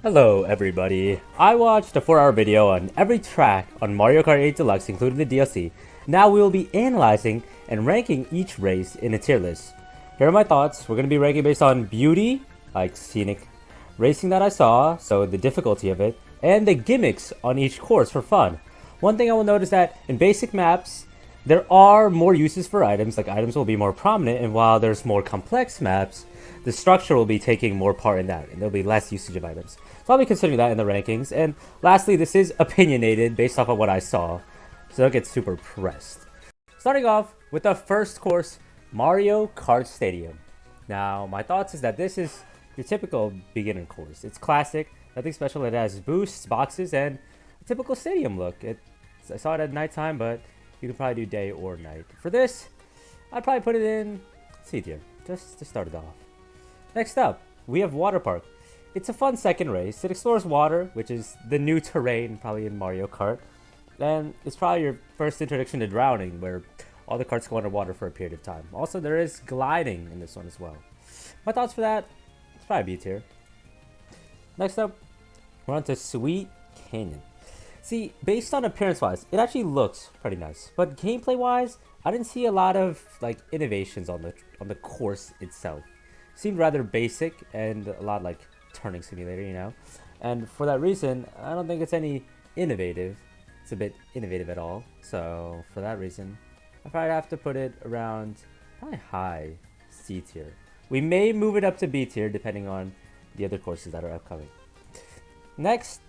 Hello everybody. I watched a 4-hour video on every track on Mario Kart 8 Deluxe including the DLC. Now we will be analyzing and ranking each race in a tier list. Here are my thoughts. We're going to be ranking based on beauty, like scenic racing that I saw, so the difficulty of it, and the gimmicks on each course for fun. One thing I will note is that in basic maps, there are more uses for items, like items will be more prominent, and while there's more complex maps, the structure will be taking more part in that, and there'll be less usage of items. So I'll be considering that in the rankings. And lastly, this is opinionated based off of what I saw, so don't get super pressed. Starting off with the first course, Mario Kart Stadium. Now, my thoughts is that this is your typical beginner course. It's classic, nothing special. It has boosts, boxes, and a typical stadium look. I saw it at nighttime, but you can probably do day or night. For this, I'd probably put it in C tier, just to start it off. Next up, we have Water Park. It's a fun second race. It explores water, which is the new terrain probably in Mario Kart. And it's probably your first introduction to drowning, where all the carts go underwater for a period of time. Also, there is gliding in this one as well. My thoughts for that, it's probably B tier. Next up, we're on to Sweet Canyon. See, based on appearance-wise, it actually looks pretty nice. But gameplay-wise, I didn't see a lot of like innovations on the course itself. Seemed rather basic and a lot like turning simulator, you know. And for that reason, I don't think it's any innovative. It's a bit innovative at all. So for that reason, I probably have to put it around probably high C tier. We may move it up to B tier depending on the other courses that are upcoming. Next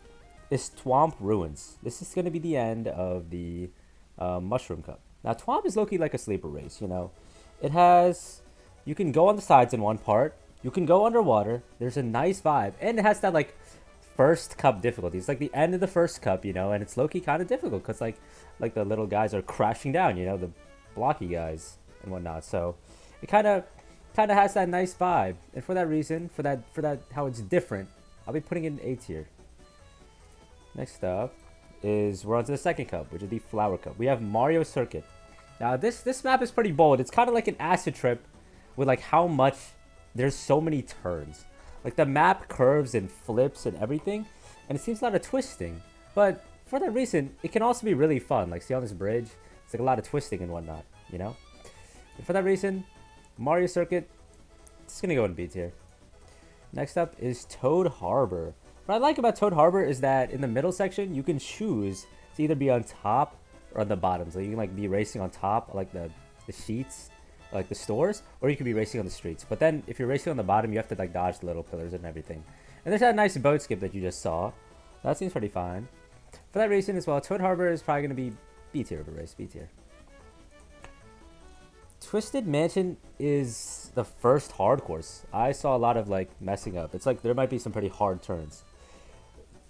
is Twomp Ruins. This is going to be the end of the Mushroom Cup. Now Twomp is low-key like a sleeper race, you know. It has, you can go on the sides in one part, you can go underwater, there's a nice vibe, and it has that like first cup difficulty. It's like the end of the first cup, you know, and it's low-key kind of difficult because like the little guys are crashing down, you know, the blocky guys and whatnot. So it kind of has that nice vibe, and for that reason, for that how it's different, I'll be putting it in A tier. Next up is we're on to the second cup, which is the Flower Cup. We have Mario Circuit. Now this map is pretty bold. It's kind of like an acid trip with like how much there's so many turns. Like the map curves and flips and everything, and it seems a lot of twisting. But for that reason, it can also be really fun. Like see on this bridge, it's like a lot of twisting and whatnot, you know? And for that reason, Mario Circuit, it's gonna go in B tier. Next up is Toad Harbor. What I like about Toad Harbor is that in the middle section, you can choose to either be on top or on the bottom. So you can like be racing on top, like the sheets, like the stores, or you could be racing on the streets. But then if you're racing on the bottom, you have to like dodge the little pillars and everything. And there's that nice boat skip that you just saw. That seems pretty fine. For that reason as well, Toad Harbor is probably going to be B tier of a race, B tier. Twisted Mansion is the first hard course. I saw a lot of like messing up. It's like there might be some pretty hard turns.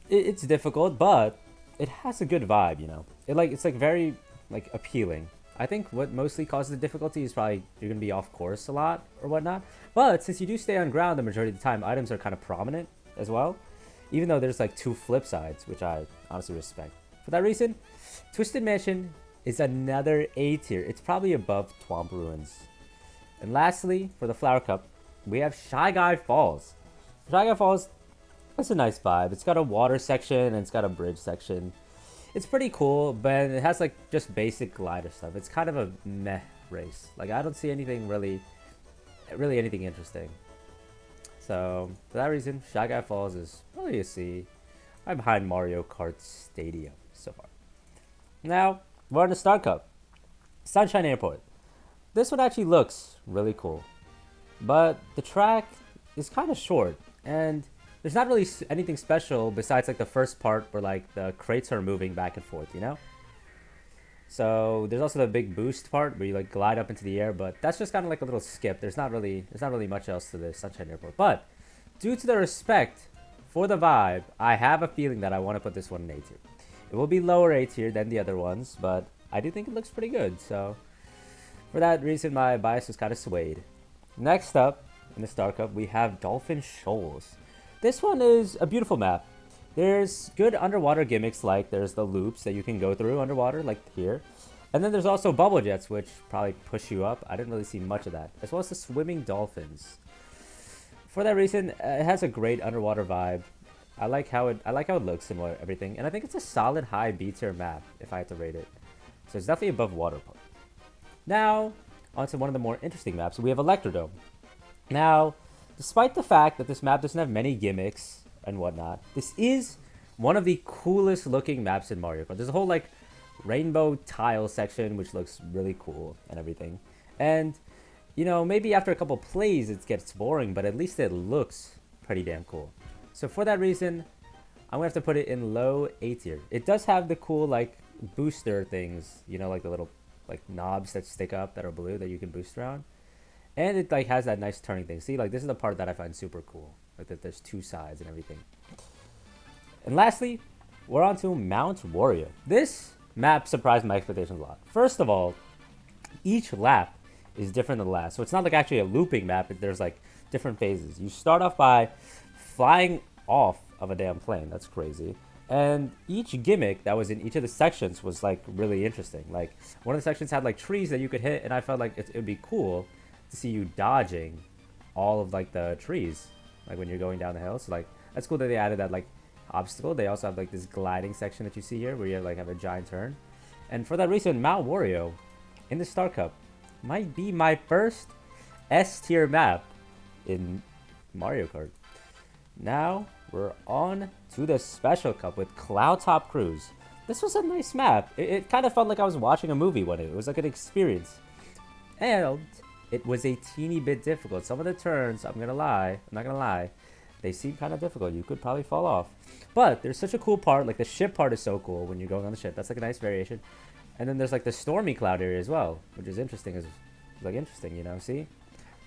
It's difficult, but it has a good vibe, you know. It's like very like appealing. I think what mostly causes the difficulty is probably you're gonna be off course a lot or whatnot. But since you do stay on ground the majority of the time, items are kind of prominent as well. Even though there's like two flip sides, which I honestly respect. For that reason, Twisted Mansion is another A tier. It's probably above Twomp Ruins. And lastly, for the Flower Cup, we have Shy Guy Falls. Shy Guy Falls, it's a nice vibe. It's got a water section and it's got a bridge section. It's pretty cool, but it has like just basic glider stuff. It's kind of a meh race. Like I don't see anything really anything interesting. So for that reason, Shy Guy Falls is probably a C. I'm behind Mario Kart Stadium so far. Now we're on the Star Cup, Sunshine Airport. This one actually looks really cool, but the track is kind of short and there's not really anything special besides like the first part where like the crates are moving back and forth, you know? So there's also the big boost part where you like glide up into the air, but that's just kind of like a little skip. There's not really much else to this Sunshine Airport. But due to the respect for the vibe, I have a feeling that I want to put this one in A tier. It will be lower A tier than the other ones, but I do think it looks pretty good. So for that reason, my bias was kind of swayed. Next up in the Star Cup, we have Dolphin Shoals. This one is a beautiful map. There's good underwater gimmicks, like there's the loops that you can go through underwater, like here. And then there's also bubble jets, which probably push you up. I didn't really see much of that. As well as the swimming dolphins. For that reason, it has a great underwater vibe. I like how it looks and everything, and I think it's a solid high B tier map if I had to rate it. So it's definitely above Water Park. Now, onto one of the more interesting maps. We have Electrodome. Now, despite the fact that this map doesn't have many gimmicks and whatnot, this is one of the coolest looking maps in Mario Kart. There's a whole like rainbow tile section which looks really cool and everything. And you know, maybe after a couple plays it gets boring, but at least it looks pretty damn cool. So for that reason, I'm gonna have to put it in low A tier. It does have the cool like booster things, you know, like the little like knobs that stick up that are blue that you can boost around. And it like has that nice turning thing. See, like this is the part that I find super cool. Like that there's two sides and everything. And lastly, we're on to Mount Wario. This map surprised my expectations a lot. First of all, each lap is different than the last. So it's not like actually a looping map. There's like different phases. You start off by flying off of a damn plane. That's crazy. And each gimmick that was in each of the sections was like really interesting. Like one of the sections had like trees that you could hit, and I felt like it would be cool to see you dodging all of like the trees, like when you're going down the hill. So like that's cool that they added that like obstacle. They also have like this gliding section that you see here where you like have a giant turn. And for that reason, Mount Wario in the Star Cup might be my first S tier map in Mario Kart. Now we're on to the Special Cup with Cloud Top Cruise. This was a nice map. It kind of felt like I was watching a movie when it was like an experience. And it was a teeny bit difficult. Some of the turns, I'm not gonna lie, they seem kind of difficult. You could probably fall off. But there's such a cool part, like the ship part is so cool when you're going on the ship. That's like a nice variation. And then there's like the stormy cloud area as well, which is interesting. You know, see?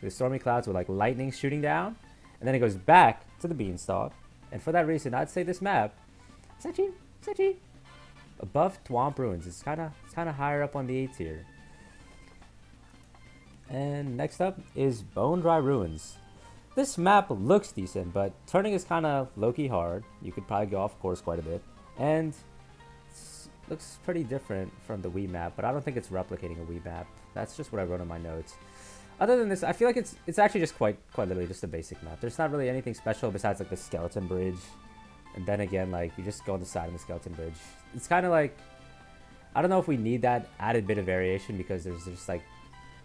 The stormy clouds with like lightning shooting down. And then it goes back to the beanstalk. And for that reason, I'd say this map, it's actually above Thwomp Ruins. It's kind of higher up on the A tier. And next up is Bone Dry Ruins. This map looks decent, but turning is kind of low-key hard. You could probably go off course quite a bit. And it looks pretty different from the Wii map, but I don't think it's replicating a Wii map. That's just what I wrote in my notes. Other than this, I feel like it's actually just quite literally just a basic map. There's not really anything special besides like the skeleton bridge. And then again, like you just go on the side of the skeleton bridge. It's kind of like, I don't know if we need that added bit of variation because there's just like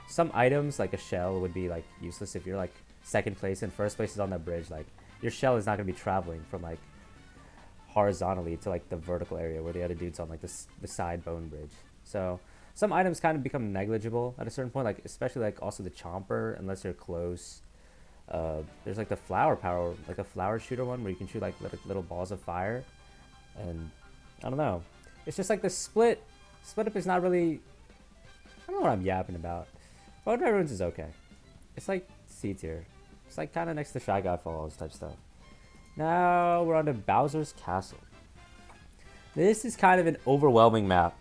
some items like a shell would be like useless if you're like second place and first place is on that bridge. Like your shell is not going to be traveling from like horizontally to like the vertical area where the other dude's on like the side bone bridge. So some items kind of become negligible at a certain point, like especially like also the chomper unless you're close. There's like the flower power, like a flower shooter one where you can shoot like little balls of fire. And I don't know, it's just like the split up is not really, I don't know what I'm yapping about. Bone Dry Ruins is okay. It's like C tier. It's like kind of next to Shy Guy Falls type stuff. Now we're on to Bowser's Castle. This is kind of an overwhelming map.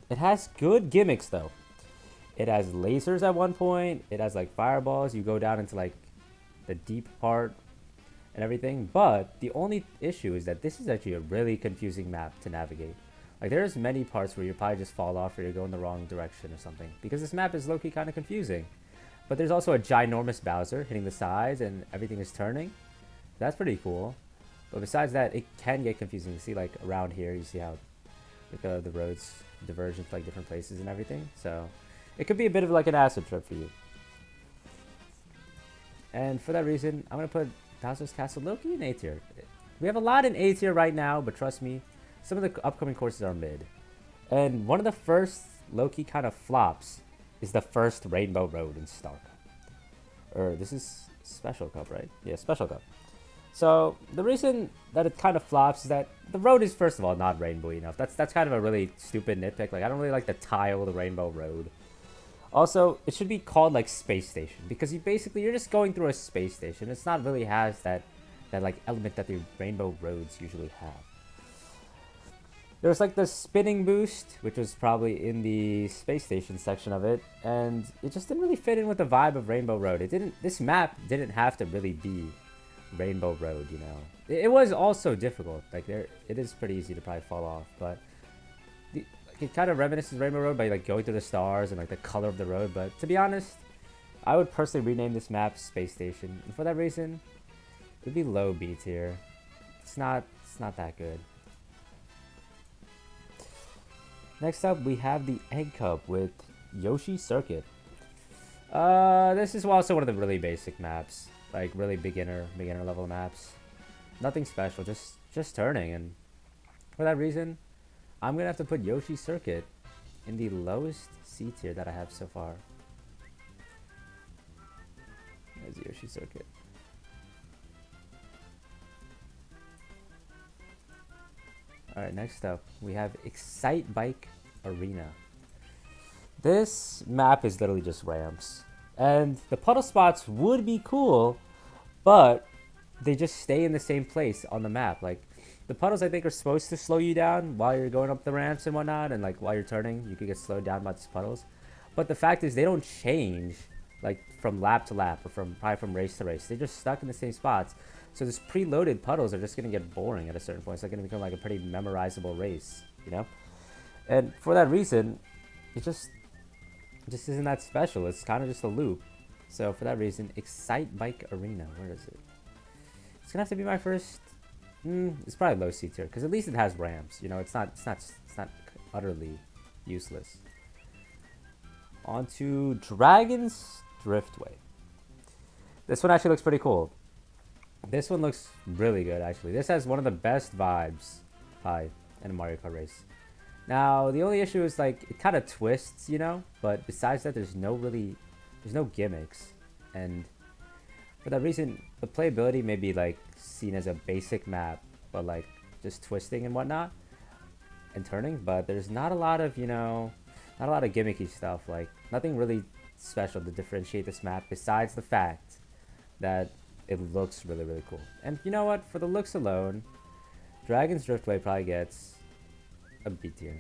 It has good gimmicks though. It has lasers at one point. It has like fireballs. You go down into like the deep part and everything. But the only issue is that this is actually a really confusing map to navigate. Like there's many parts where you probably just fall off or you're going the wrong direction or something. Because this map is low-key kind of confusing. But there's also a ginormous Bowser hitting the sides and everything is turning. That's pretty cool. But besides that, it can get confusing. You see like around here, you see how like, the roads diverge into like different places and everything. So it could be a bit of like an acid trip for you. And for that reason, I'm going to put Bowser's Castle low-key in A tier. We have a lot in A tier right now, but trust me, some of the upcoming courses are mid. And one of the first low-key kind of flops is the first Rainbow Road in Star Cup. Or this is Special Cup, right? Yeah, Special Cup. So the reason that it kind of flops is that the road is, first of all, not rainbowy enough. That's kind of a really stupid nitpick. Like I don't really like the tile, the Rainbow Road. Also, it should be called like Space Station because you're just going through a space station. It's not really has that like element that the Rainbow Roads usually have. There's like the spinning boost, which was probably in the space station section of it, and it just didn't really fit in with the vibe of Rainbow Road. This map didn't have to really be Rainbow Road, you know. It was also difficult. Like it is pretty easy to probably fall off, but it kind of reminisces Rainbow Road by like going through the stars and like the color of the road. But to be honest, I would personally rename this map Space Station, and for that reason, it would be low B tier. It's not that good. Next up, we have the Egg Cup with Yoshi Circuit. This is also one of the really basic maps, like really beginner level maps. Nothing special, just turning, and for that reason, I'm gonna have to put Yoshi Circuit in the lowest C tier that I have so far. There's Yoshi Circuit. Alright, next up, we have Excite Bike Arena. This map is literally just ramps. And the puddle spots would be cool, but they just stay in the same place on the map. Like, the puddles, I think, are supposed to slow you down while you're going up the ramps and whatnot, and like while you're turning, you could get slowed down by these puddles. But the fact is, they don't change like from lap to lap or probably from race to race. They're just stuck in the same spots. So this preloaded puddles are just gonna get boring at a certain point. It's like gonna become like a pretty memorizable race, you know. And for that reason, it just isn't that special. It's kind of just a loop. So for that reason, Excite Bike Arena. Where is it? It's gonna have to be my first. It's probably low C tier because at least it has ramps. You know, it's not utterly useless. On to Dragon's Driftway. This one actually looks pretty cool. This one looks really good actually. This has one of the best vibes in a Mario Kart race. Now the only issue is like it kind of twists, you know. But besides that, there's no gimmicks, and for that reason, the playability may be like seen as a basic map, but like just twisting and whatnot and turning. But there's not a lot of not a lot of gimmicky stuff. Like nothing really special to differentiate this map besides the fact that it looks really cool. And you know what? For the looks alone, Dragon's Driftway probably gets a B tier.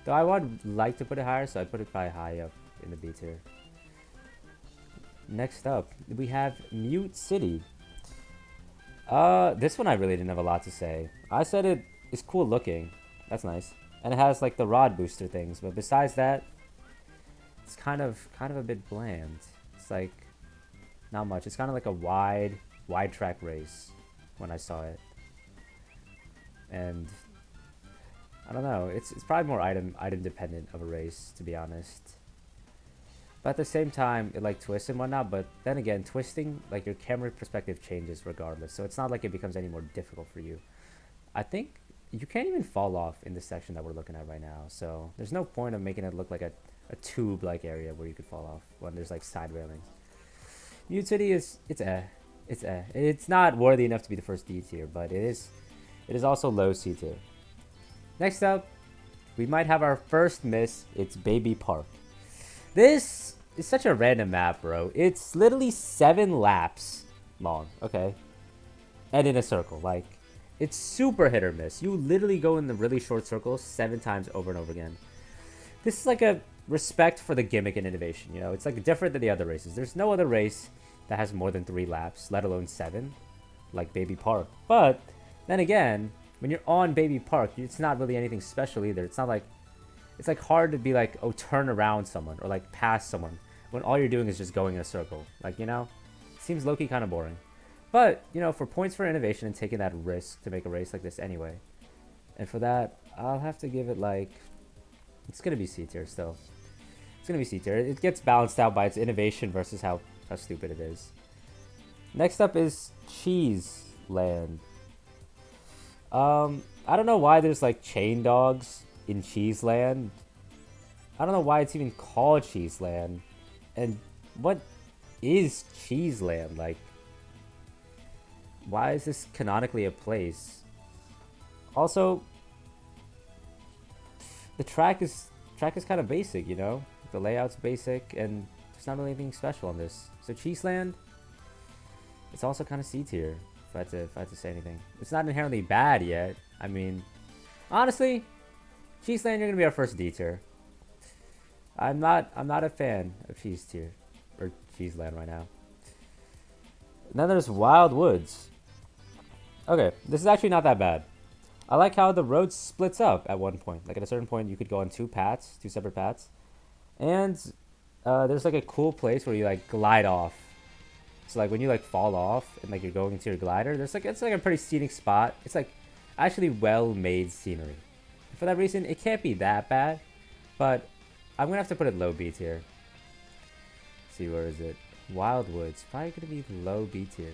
Though I would like to put it higher, so I put it probably high up in the B tier. Next up, we have Mute City. This one I really didn't have a lot to say. I said it is cool looking. That's nice. And it has like the rod booster things, but besides that, it's kind of a bit bland. It's like not much. It's kind of like a wide track race when I saw it. And I don't know. It's probably more item dependent of a race, to be honest. But at the same time, it like twists and whatnot. But then again, twisting, like your camera perspective changes regardless. So it's not like it becomes any more difficult for you. I think you can't even fall off in this section that we're looking at right now. So there's no point of making it look like a tube-like area where you could fall off when there's like side railings. Mute City it's not worthy enough to be the first D tier, but it is also low C tier. Next up, we might have our first miss. It's Baby Park. This is such a random map, bro. It's literally 7 laps long, okay? And in a circle. Like, it's super hit or miss. You literally go in the really short circles 7 times over and over again. This is like a respect for the gimmick and innovation, you know? It's like different than the other races. There's no other race that has more than 3 laps, let alone 7, like Baby Park. But then again, when you're on Baby Park, it's not really anything special either. It's not like, it's like hard to be like, oh, turn around someone or like pass someone when all you're doing is just going in a circle. Like, you know, it seems low-key kind of boring. But, you know, for points for innovation and taking that risk to make a race like this anyway. And for that, I'll have to give it like, it's going to be C tier still. It's going to be C tier. It gets balanced out by its innovation versus how stupid it is. Next up is Cheese Land. I don't know why there's like chain dogs in Cheese Land. I don't know why it's even called Cheese Land. And what is Cheese Land? Like, why is this canonically a place? Also, the track is kind of basic, you know? The layout's basic and there's not really anything special on this. So Cheese Land, it's also kind of C tier, if I had to say anything. It's not inherently bad yet. I mean, honestly, Cheese Land, you're gonna be our first D tier. I'm not a fan of Cheese tier or Cheese Land right now. And then there's Wild Woods. Okay, this is actually not that bad. I like how the road splits up at one point. Like at a certain point, you could go on 2 separate paths. And there's like a cool place where you like glide off So like when you like fall off and like you're going into your glider, there's like it's like a pretty scenic spot. It's like actually well made scenery. For that reason, it can't be that bad, but I'm gonna have to put it low B tier. Let's see, where is it? Wildwoods, probably gonna be low B tier.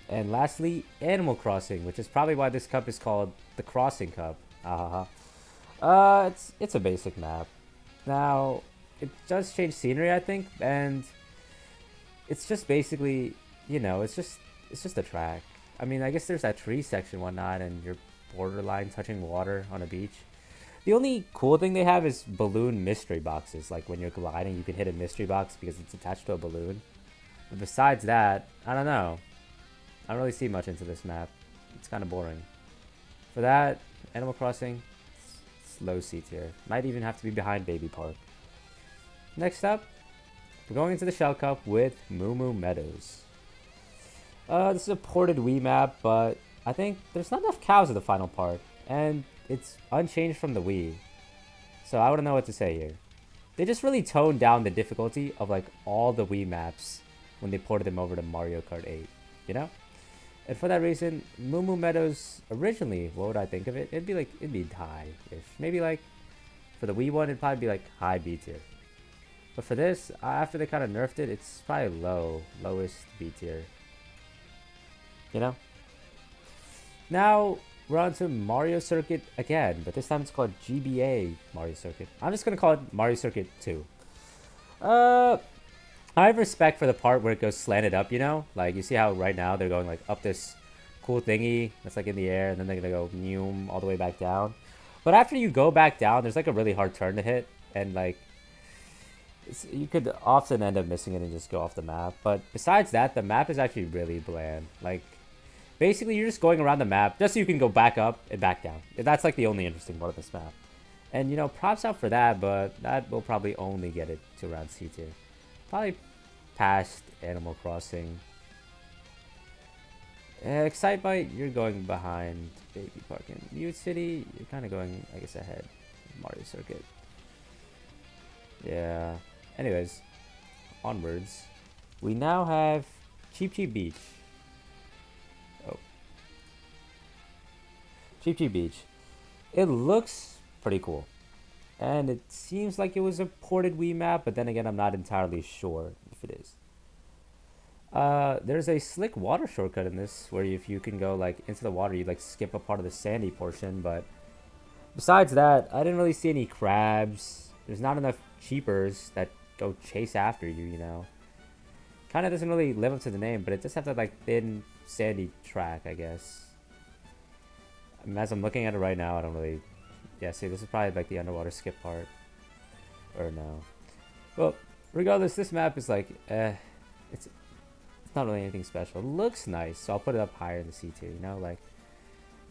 And lastly, Animal Crossing, which is probably why this cup is called the Crossing Cup. It's a basic map. Now, it does change scenery, I think, and it's just basically, you know, it's just a track. I mean, I guess there's that tree section and whatnot, and you're borderline touching water on a beach. The only cool thing they have is balloon mystery boxes. Like when you're gliding, you can hit a mystery box because it's attached to a balloon. But besides that, I don't know. I don't really see much into this map. It's kind of boring. For that, Animal Crossing, it's low C tier. Might even have to be behind Baby Park. Next up, we're going into the Shell Cup with Moo Moo Meadows. This is a ported Wii map, but I think there's not enough cows in the final part, and it's unchanged from the Wii. So I wouldn't know what to say here. They just really toned down the difficulty of like all the Wii maps when they ported them over to Mario Kart 8, you know? And for that reason, Moo Moo Meadows, originally, what would I think of it? It'd be high-ish. Maybe like, for the Wii one, it'd probably be like high B tier. But for this, after they kind of nerfed it, it's probably lowest B tier. You know? Now, we're on to Mario Circuit again, but this time it's called GBA Mario Circuit. I'm just going to call it Mario Circuit 2. I have respect for the part where it goes slanted up, you know? Like, you see how right now they're going, like, up this cool thingy that's, like, in the air, and then they're gonna go noom all the way back down. But after you go back down, there's, like, a really hard turn to hit, and, like, you could often end up missing it and just go off the map. But besides that, the map is actually really bland. Like, basically, you're just going around the map just so you can go back up and back down. That's, like, the only interesting part of this map. And, you know, props out for that, but that will probably only get it to around C tier. Probably past Animal Crossing. Excitebike, you're going behind Baby Park. And Mute City, you're kind of going, I guess, ahead. Mario Circuit. Yeah. Anyways, onwards. We now have Cheep Cheep Beach. Oh. Cheep Cheep Beach. It looks pretty cool. And it seems like it was a ported Wii map, but then again, I'm not entirely sure if it is. There's a slick water shortcut in this, where if you can go like into the water, you like skip a part of the sandy portion. But besides that, I didn't really see any crabs. There's not enough cheapers that go chase after you, you know. Kind of doesn't really live up to the name, but it just has that like thin sandy track, I guess. I mean, as I'm looking at it right now, I don't really. Yeah, see, this is probably like the underwater skip part. Or no. Well, regardless, this map is like, it's not really anything special. It looks nice, so I'll put it up higher in the C tier, you know? Like,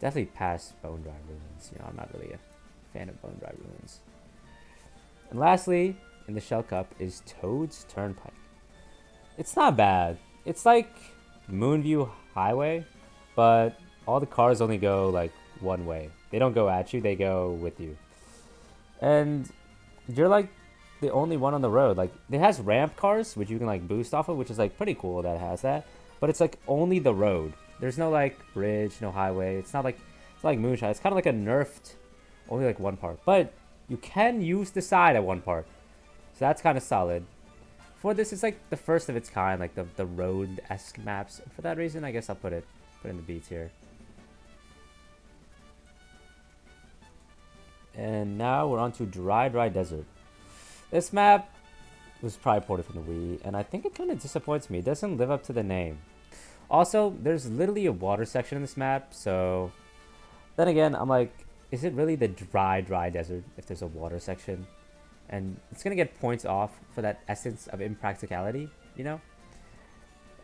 definitely past Bone Dry Ruins. You know, I'm not really a fan of Bone Dry Ruins. And lastly, in the Shell Cup is Toad's Turnpike. It's not bad. It's like Moonview Highway, but all the cars only go like one way. They don't go at you, they go with you. And you're like the only one on the road. Like, it has ramp cars, which you can like boost off of, which is like pretty cool that it has that. But it's like only the road. There's no like bridge, no highway. It's not like Moonshine. It's kind of like a nerfed, only like one part. But you can use the side at one part. So that's kind of solid. For this, it's like the first of its kind, like the road-esque maps. For that reason, I guess I'll put it in the B tier. And now we're on to Dry Desert. This map was probably ported from the Wii, and I think it kind of disappoints me. It doesn't live up to the name. Also, there's literally a water section in this map, so then again, I'm like, is it really the dry desert if there's a water section? And it's gonna get points off for that essence of impracticality, you know?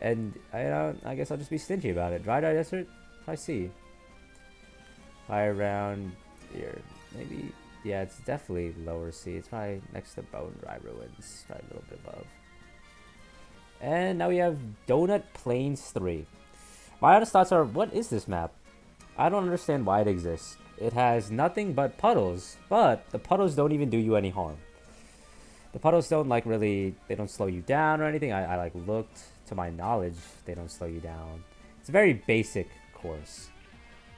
And I guess I'll just be stingy about it. Dry desert, I see. Probably around here. Maybe, yeah, it's definitely lower C. It's probably next to Bone Dry Ruins, probably a little bit above. And now we have Donut Plains 3. My honest thoughts are, what is this map? I don't understand why it exists. It has nothing but puddles, but the puddles don't even do you any harm. The puddles don't like really, they don't slow you down or anything. I like looked, to my knowledge, they don't slow you down. It's a very basic course.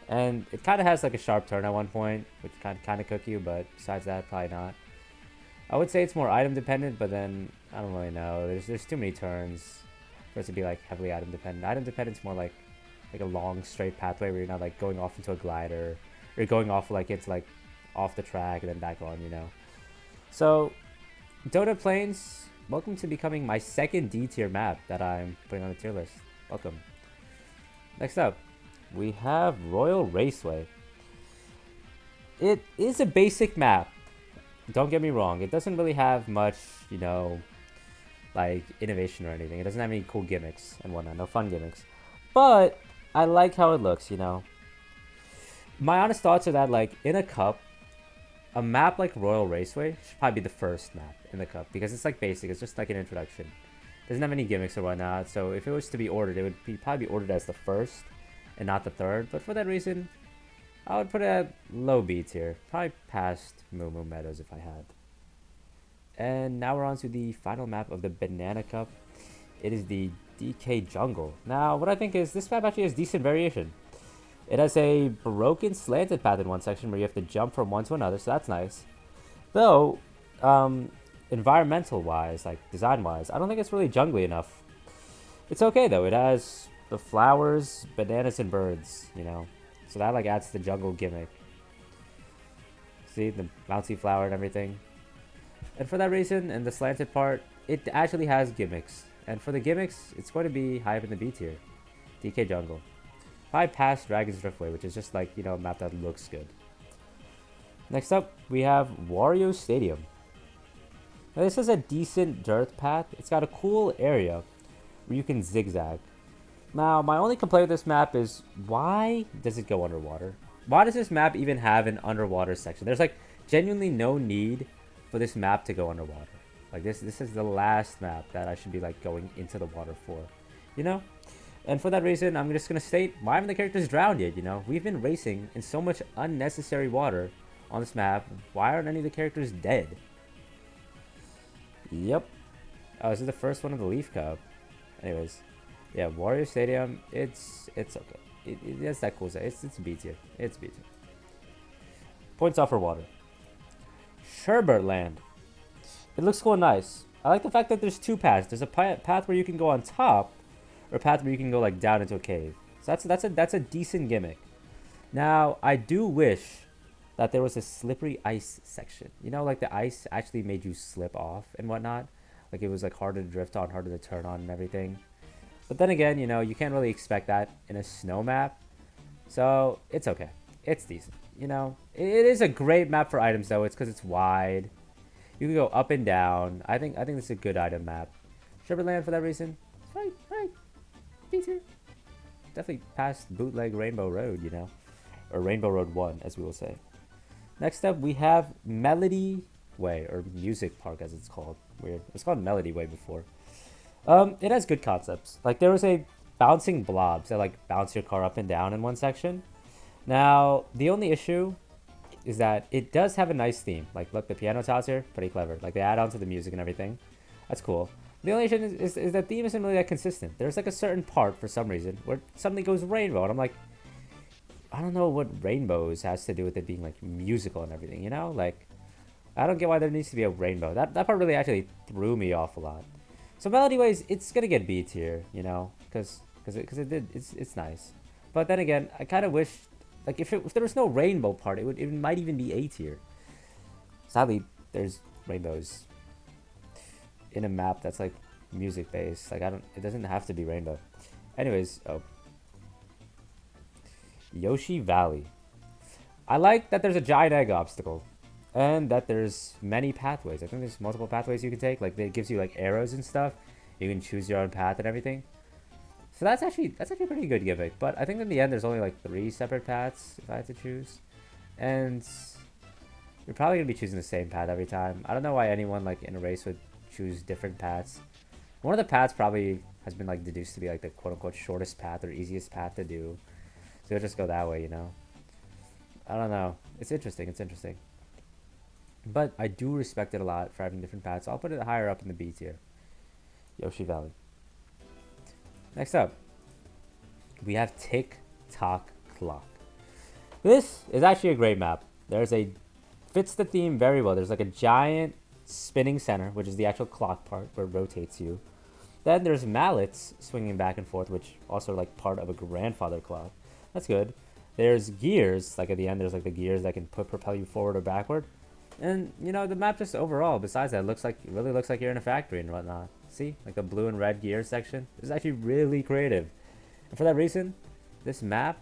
And it kind of has like a sharp turn at one point, which kind of cook you, but besides that, probably not. I would say it's more item dependent, but then I don't really know. There's too many turns for it to be like heavily item dependent. Item dependent's more like a long straight pathway where you're not like going off into a glider, or you're going off like it's like off the track and then back on, you know. So Dota Plains, welcome to becoming my second D tier map that I'm putting on the tier list. Welcome. Next up, we have Royal Raceway. It is a basic map. Don't get me wrong. It doesn't really have much, you know, like innovation or anything. It doesn't have any cool gimmicks and whatnot. No fun gimmicks. But I like how it looks, you know. My honest thoughts are that, like, in a cup, a map like Royal Raceway should probably be the first map in the cup because it's like basic. It's just like an introduction. It doesn't have any gimmicks or whatnot. So if it was to be ordered, it would probably be ordered as the first and not the third. But for that reason, I would put it at low B tier. Probably past Moo Moo Meadows if I had. And now we're on to the final map of the Banana Cup. It is the DK Jungle. Now, what I think is this map actually has decent variation. It has a broken slanted path in one section where you have to jump from one to another, so that's nice. Though, environmental-wise, like design-wise, I don't think it's really jungly enough. It's okay though. It has the flowers, bananas, and birds, you know. So that like adds to the jungle gimmick. See, the bouncy flower and everything. And for that reason, and the slanted part, it actually has gimmicks. And for the gimmicks, it's going to be high up in the B tier. DK Jungle. Probably past Dragon's Driftway, which is just like, you know, a map that looks good. Next up, we have Wario Stadium. Now this is a decent dirt path. It's got a cool area where you can zigzag. Now, my only complaint with this map is, why does it go underwater? Why does this map even have an underwater section? There's like genuinely no need for this map to go underwater. Like this is the last map that I should be like going into the water for, you know? And for that reason, I'm just gonna state, why haven't the characters drowned yet, you know? We've been racing in so much unnecessary water on this map. Why aren't any of the characters dead? Yep. Oh, this is the first one of the Leaf Cup. Anyways, yeah, Wario Stadium, it's okay. It has that cool side. It's B tier. It's B tier. Points off for water. Sherbert Land. It looks cool and nice. I like the fact that there's two paths. There's a path where you can go on top, or a path where you can go like down into a cave. So that's a decent gimmick. Now, I do wish that there was a slippery ice section. You know, like the ice actually made you slip off and whatnot. Like it was like harder to drift on, harder to turn on and everything. But then again, you know, you can't really expect that in a snow map. So it's okay. It's decent. You know, it is a great map for items though. It's because it's wide. You can go up and down. I think this is a good item map. Sherbert Land for that reason. Right. B tier. Definitely past bootleg Rainbow Road, you know. Or Rainbow Road 1, as we will say. Next up, we have Melody Way, or Music Park, as it's called. Weird. It's called Melody Way before. It has good concepts. Like, there was a bouncing blobs that, like, bounce your car up and down in one section. Now, the only issue is that it does have a nice theme. Like, look, the piano tiles here, pretty clever. Like, they add on to the music and everything. That's cool. The only issue is that theme isn't really that consistent. There's, like, a certain part, for some reason, where it suddenly goes rainbow. And I'm like, I don't know what rainbows has to do with it being, like, musical and everything, you know? Like, I don't get why there needs to be a rainbow. That part really actually threw me off a lot. So Melody Ways, it's gonna get B tier, you know, because it's nice. But then again, I kind of wish, like, if there was no rainbow part, it might even be A tier. Sadly, there's rainbows in a map that's like music based. Like it doesn't have to be rainbow. Anyways, Yoshi Valley. I like that there's a giant egg obstacle. And that there's many pathways. I think there's multiple pathways you can take. Like, it gives you, like, arrows and stuff. You can choose your own path and everything. So that's actually a pretty good gimmick. But I think in the end, there's only, like, 3 separate paths if I had to choose. And you're probably going to be choosing the same path every time. I don't know why anyone, like, in a race would choose different paths. One of the paths probably has been, like, deduced to be, like, the quote-unquote shortest path or easiest path to do. So you'll just go that way, you know? I don't know. It's interesting. It's interesting. But I do respect it a lot for having different paths. I'll put it higher up in the B tier. Yoshi Valley. Next up, we have Tick Tock Clock. This is actually a great map. Fits the theme very well. There's like a giant spinning center, which is the actual clock part where it rotates you. Then there's mallets swinging back and forth, which also are like part of a grandfather clock. That's good. There's gears, like at the end, there's like the gears that can propel you forward or backward. And you know the map just overall, besides that, it really looks like you're in a factory and whatnot. See, like the blue and red gear section is actually really creative. And for that reason, this map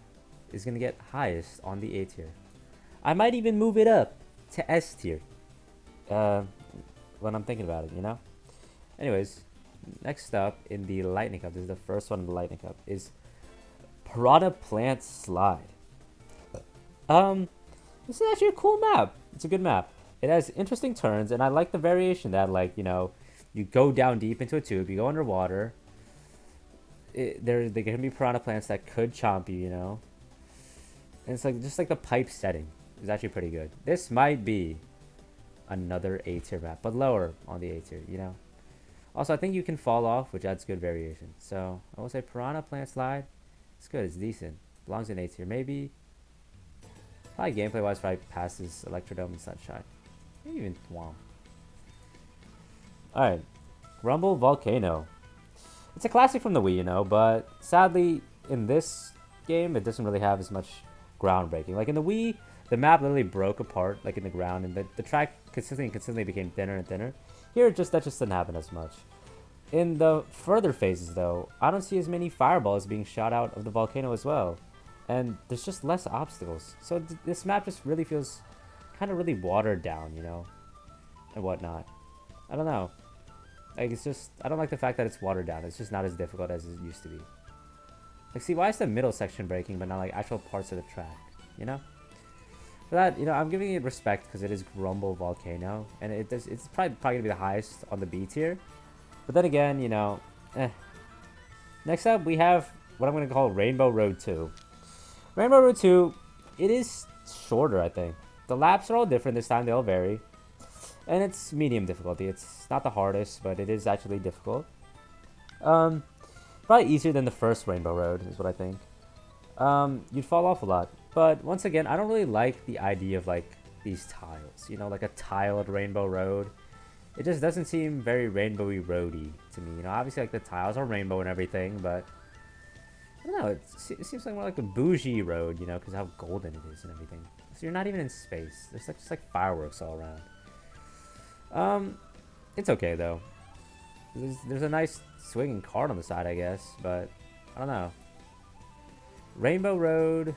is gonna get highest on the A tier. I might even move it up to S tier. When I'm thinking about it, you know. Anyways, next up in the Lightning Cup, this is the first one in the Lightning Cup, is Piranha Plant Slide. This is actually a cool map. It's a good map. It has interesting turns, and I like the variation that, like, you know, you go down deep into a tube, you go underwater. There can be piranha plants that could chomp you, you know. And it's like just like the pipe setting is actually pretty good. This might be another A tier map, but lower on the A tier, you know. Also, I think you can fall off, which adds good variation. So I will say Piranha Plant Slide. It's good. It's decent. Belongs in A tier. Maybe. Probably gameplay wise, probably passes Electrodome and Sunshine. Maybe even Thwomp. Alright. Rumble Volcano. It's a classic from the Wii, you know, but sadly, in this game, it doesn't really have as much groundbreaking. Like in the Wii, the map literally broke apart, like in the ground, and the track consistently became thinner and thinner. Here, that just doesn't happen as much. In the further phases, though, I don't see as many fireballs being shot out of the volcano as well. And there's just less obstacles. So this map just really feels kind of really watered down, you know, and whatnot. I don't know. Like, it's just, I don't like the fact that it's watered down. It's just not as difficult as it used to be. Like, see, why is the middle section breaking, but not, like, actual parts of the track, you know? For that, you know, I'm giving it respect because it is Grumble Volcano, and it's probably going to be the highest on the B tier. But then again, you know, Next up, we have what I'm going to call Rainbow Road 2. Rainbow Road 2, it is shorter, I think. The laps are all different this time, they all vary. And it's medium difficulty. It's not the hardest, but it is actually difficult. Probably easier than the first Rainbow Road, is what I think. You'd fall off a lot. But once again, I don't really like the idea of like these tiles. You know, like a tiled Rainbow Road. It just doesn't seem very rainbowy roady to me. You know, obviously like the tiles are rainbow and everything, but I don't know. It seems like more like a bougie road, you know, because how golden it is and everything. So you're not even in space. There's like just like fireworks all around. It's okay though. There's a nice swinging cart on the side, I guess, but I don't know. Rainbow Road.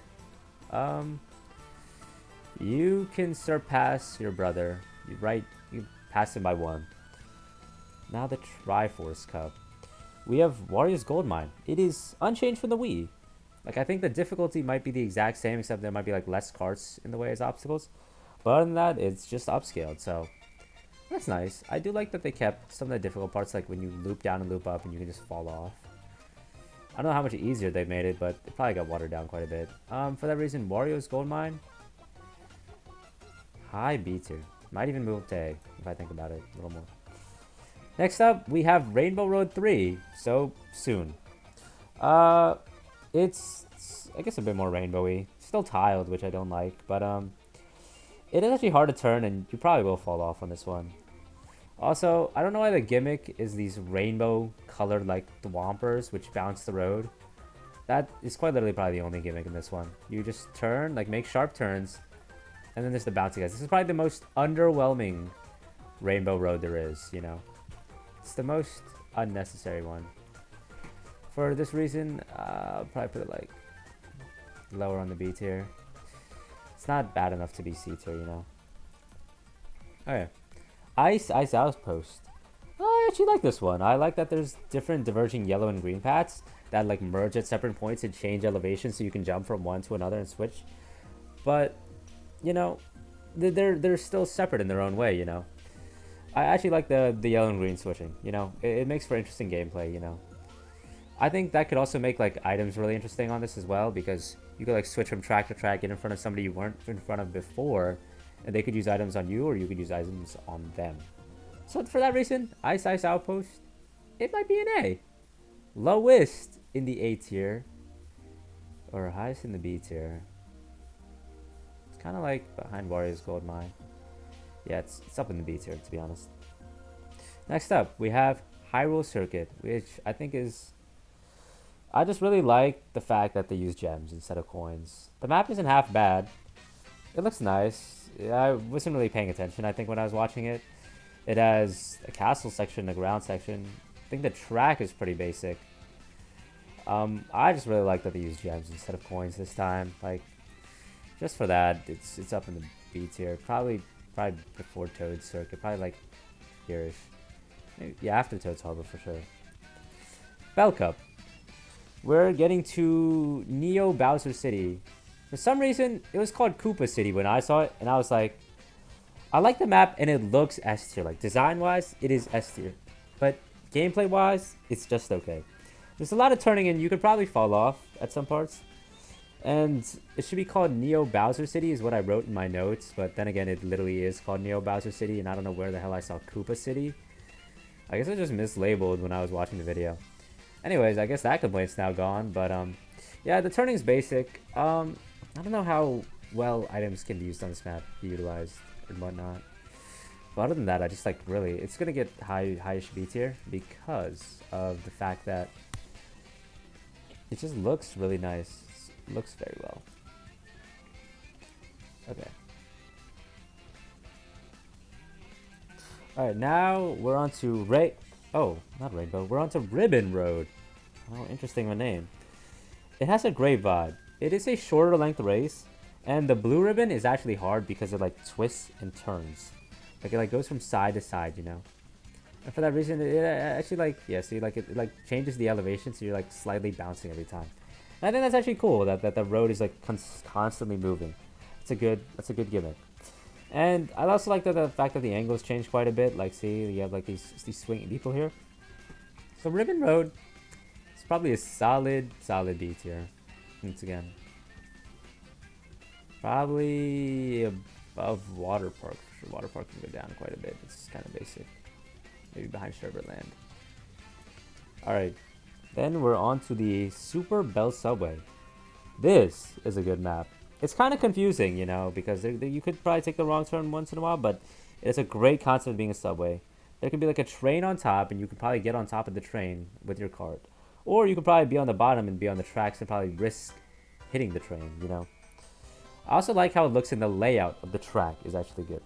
You can surpass your brother. You pass him by one. Now the Triforce Cup. We have Wario's Gold Mine. It is unchanged from the Wii. Like, I think the difficulty might be the exact same, except there might be like less carts in the way as obstacles. But other than that, it's just upscaled, so that's nice. I do like that they kept some of the difficult parts, like when you loop down and loop up and you can just fall off. I don't know how much easier they made it, but it probably got watered down quite a bit. For that reason, Wario's Gold Mine. High B tier. Might even move to A, if I think about it a little more. Next up, we have Rainbow Road 3. So, soon. It's, I guess, a bit more rainbowy. Still tiled, which I don't like, but, it is actually hard to turn, and you probably will fall off on this one. Also, I don't know why the gimmick is these rainbow-colored, like, thwompers, which bounce the road. That is quite literally probably the only gimmick in this one. You just turn, like, make sharp turns, and then there's the bouncy guys. This is probably the most underwhelming Rainbow Road there is, you know. It's the most unnecessary one. For this reason, I'll probably put it, like, lower on the B tier. It's not bad enough to be C tier, you know. Okay. Ice Outpost. I actually like this one. I like that there's different diverging yellow and green paths that like merge at separate points and change elevation so you can jump from one to another and switch. But, you know, they're still separate in their own way, you know. I actually like the yellow and green switching, you know. It makes for interesting gameplay, you know. I think that could also make like items really interesting on this as well, because you could like switch from track to track, get in front of somebody you weren't in front of before, and they could use items on you, or you could use items on them. So for that reason, Ice Ice Outpost, it might be an A. Lowest in the A tier, or highest in the B tier. It's kind of like behind Warriors Gold Mine. Yeah, it's up in the B tier, to be honest. Next up, we have Hyrule Circuit, which I think is... I just really like the fact that they use gems instead of coins. The map isn't half bad. It looks nice. I wasn't really paying attention, I think, when I was watching it. It has a castle section, a ground section. I think the track is pretty basic. I just really like that they use gems instead of coins this time. Like, just for that, it's up in the B tier. Probably before Toad's Circuit. Probably like here-ish. Maybe, yeah, after Toad's Harbor for sure. Bell Cup. We're getting to Neo Bowser City. For some reason, it was called Koopa City when I saw it, and I was like, I like the map and it looks S tier. Like, design-wise, it is S tier. But gameplay-wise, it's just okay. There's a lot of turning and you could probably fall off at some parts. And it should be called Neo Bowser City is what I wrote in my notes. But then again, it literally is called Neo Bowser City, and I don't know where the hell I saw Koopa City. I guess I just mislabeled when I was watching the video. Anyways, I guess that complaint's now gone. But yeah, the turning's basic. I don't know how well items can be used on this map, be utilized and whatnot. But other than that, I just like really, it's gonna get highish B tier because of the fact that it just looks really nice. It looks very well. Okay. All right, now we're on to not Rainbow. We're on to Ribbon Road. Oh, interesting of a name. It has a great vibe. It is a shorter length race, and the blue ribbon is actually hard because it like twists and turns. Like it like goes from side to side, you know. And for that reason, it actually like, yeah, see, like it like changes the elevation, so you're like slightly bouncing every time. And I think that's actually cool that the road is like constantly moving. That's a good gimmick. And I also like the fact that the angles change quite a bit. Like, see, you have like these swinging people here. So Ribbon Road is probably a solid B tier. Once again, probably above Water Park. For sure, Water Park can go down quite a bit. It's kind of basic. Maybe behind Sherbert-Land. All right, then we're on to the Super Bell Subway. This is a good map. It's kind of confusing, you know, because you could probably take the wrong turn once in a while, but it's a great concept of being a subway. There could be like a train on top, and you could probably get on top of the train with your cart. Or you could probably be on the bottom and be on the tracks and probably risk hitting the train, you know. I also like how it looks in the layout of the track is actually good.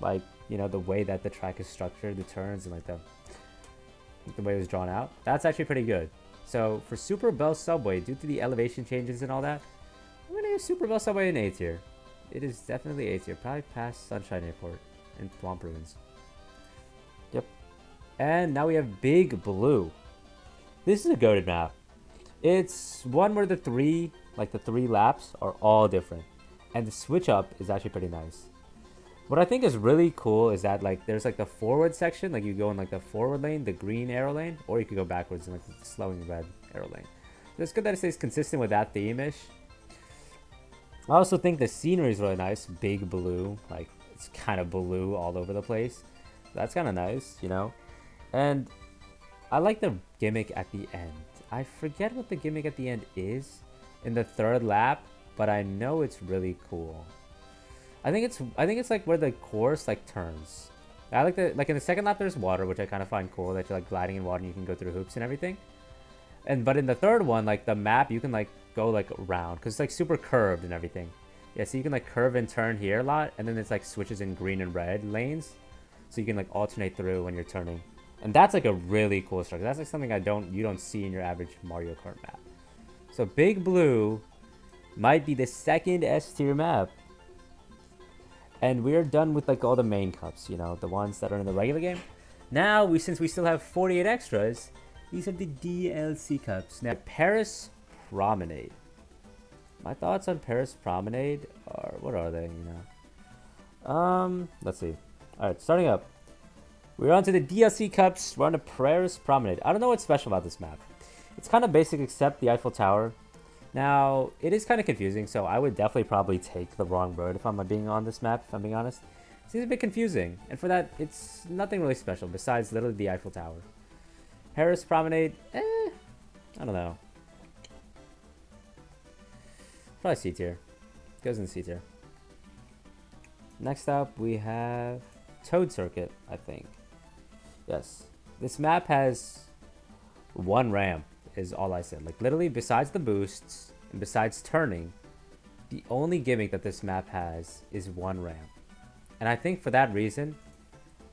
Like, you know, the way that the track is structured, the turns, and like the way it was drawn out. That's actually pretty good. So for Super Bell Subway, due to the elevation changes and all that, I'm going to give Super Bell Subway an A tier. It is definitely A tier. Probably past Sunshine Airport and Thwomp Ruins. Yep. And now we have Big Blue. This is a goated map. It's one where the three laps are all different. And the switch up is actually pretty nice. What I think is really cool is that like there's like the forward section, like you go in like the forward lane, the green arrow lane, or you could go backwards in like the slowing red arrow lane. So it's good that it stays consistent with that theme-ish. I also think the scenery is really nice. Big blue, like it's kind of blue all over the place. That's kind of nice, you know. And I like the gimmick at the end. I forget what the gimmick at the end is in the third lap, but I know it's really cool. I think it's like where the course like turns. I like the in the second lap there's water, which I kind of find cool that you're like gliding in water and you can go through hoops and everything. But in the third one, like the map, you can like go like around because it's like super curved and everything. Yeah, so you can like curve and turn here a lot, and then it's like switches in green and red lanes, so you can like alternate through when you're turning. And that's like a really cool structure. That's like something you don't see in your average Mario Kart map. So Big Blue might be the second S tier map. And we're done with like all the main cups, you know, the ones that are in the regular game. Now, since we still have 48 extras, these are the DLC cups. Now, Paris Promenade. My thoughts on Paris Promenade are, what are they, you know? Let's see. All right, starting up. We're on to the DLC cups. We're on to Paris Promenade. I don't know what's special about this map. It's kind of basic except the Eiffel Tower. Now, it is kind of confusing, so I would definitely probably take the wrong road if I'm being on this map, if I'm being honest. It seems a bit confusing, and for that, it's nothing really special besides literally the Eiffel Tower. Harris Promenade, I don't know. Probably C tier. Goes in C tier. Next up, we have Toad Circuit, I think. Yes. This map has one ramp, is all I said. Like, literally, besides the boosts, and besides turning, the only gimmick that this map has is one ramp. And I think for that reason,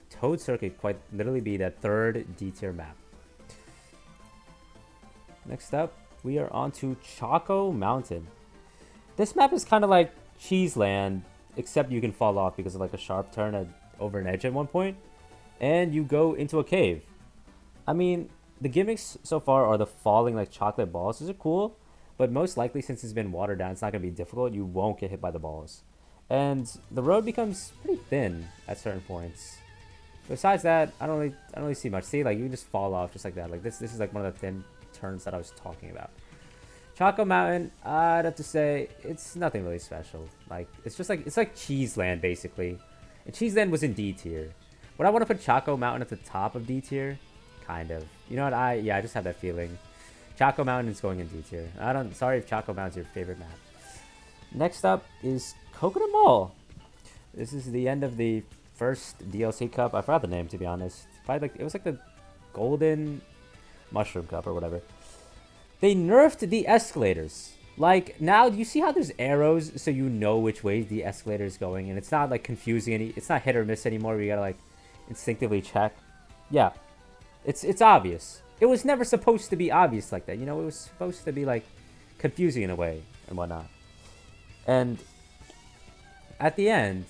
Toad Circuit quite literally be the third D tier map. Next up, we are on to Choco Mountain. This map is kind of like Cheese Land, except you can fall off because of like a sharp turn over an edge at one point, and you go into a cave. I mean, the gimmicks so far are the falling like chocolate balls. Those are cool, but most likely since it's been watered down, it's not going to be difficult. You won't get hit by the balls. And the road becomes pretty thin at certain points. Besides that, I don't really see much. See, like you can just fall off just like that. Like this is like one of the thin turns that I was talking about. Choco Mountain, I'd have to say it's nothing really special. Like it's like Cheese Land basically. And Cheese Land was in D tier. Would I want to put Choco Mountain at the top of D tier? Kind of. You know what? I just have that feeling. Choco Mountain is going in D tier. Sorry if Choco Mountain's your favorite map. Next up is Coconut Mall. This is the end of the first DLC cup. I forgot the name, to be honest. Probably like it was like the Golden Mushroom Cup or whatever. They nerfed the escalators. Like now, do you see how there's arrows so you know which way the escalator is going, and it's not like confusing it's not hit or miss anymore. Where you gotta like instinctively check. Yeah, it's obvious. It was never supposed to be obvious like that. You know, it was supposed to be like confusing in a way and whatnot. And at the end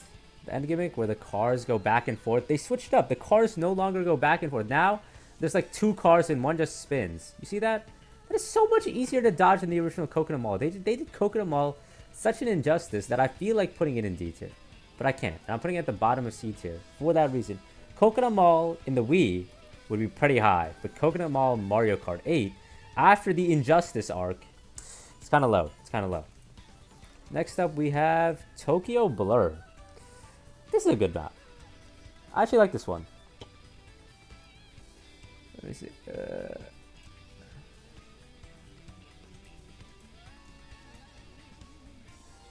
gimmick where the cars go back and forth, they switched up. The cars no longer go back and forth. Now there's like two cars and one just spins. You see that? That is so much easier to dodge than the original Coconut Mall. They did Coconut Mall such an injustice that I feel like putting it in D tier. But I can't. And I'm putting it at the bottom of C tier for that reason. Coconut Mall in the Wii would be pretty high. But Coconut Mall Mario Kart 8, after the Injustice arc, it's kind of low. It's kind of low. Next up, we have Tokyo Blur. This is a good map. I actually like this one. Let me see.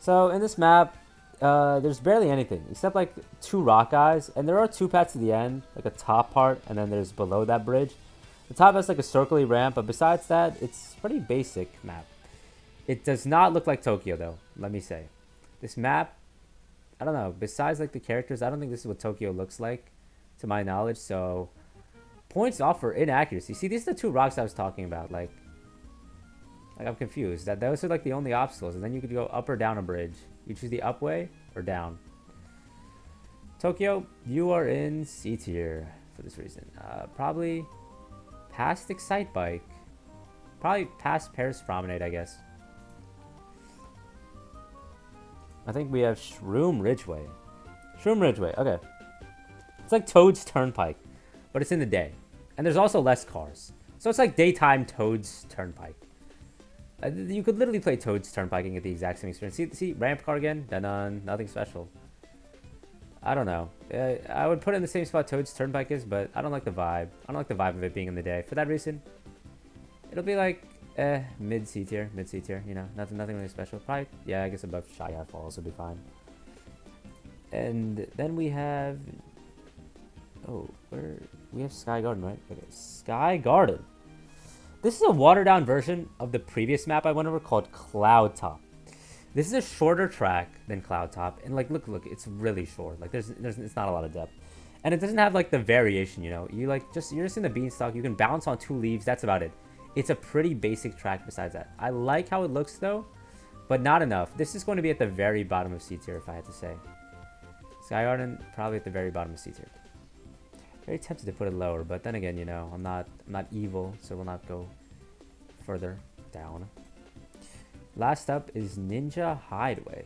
So in this map, there's barely anything except like two rock eyes, and there are two paths at the end, like a top part, and then there's below that bridge. The top has like a circly ramp, but besides that, it's pretty basic map. It does not look like Tokyo though, let me say. This map, I don't know, besides like the characters, I don't think this is what Tokyo looks like, to my knowledge, so points off for inaccuracy. See, these are the two rocks I was talking about, like I'm confused. Those are like the only obstacles, and then you could go up or down a bridge. You choose the up way or down. Tokyo, you are in C tier for this reason. Probably past Excite Bike. Probably past Paris Promenade, I guess. I think we have Shroom Ridgeway. Shroom Ridgeway, okay. It's like Toad's Turnpike, but it's in the day. And there's also less cars. So it's like daytime Toad's Turnpike. You could literally play Toad's Turnpike and get the exact same experience. See ramp car again? Dun-dun, nothing special. I don't know. I would put it in the same spot Toad's Turnpike is, but I don't like the vibe. I don't like the vibe of it being in the day. For that reason, it'll be like mid C tier, you know, nothing really special. Probably, yeah, I guess above Shy Guy Falls would be fine. And then we have, we have Sky Garden, right? Okay, Sky Garden. This is a watered down version of the previous map I went over called Cloud Top. This is a shorter track than Cloud Top, and like look, it's really short. Like it's not a lot of depth, and it doesn't have like the variation. You know, you're just in the beanstalk. You can bounce on two leaves. That's about it. It's a pretty basic track besides that. I like how it looks though, but not enough. This is going to be at the very bottom of C tier if I had to say. Sky Garden probably at the very bottom of C tier. Very tempted to put it lower, but then again, you know, I'm not evil, so we'll not go further down. Last up is Ninja Hideaway.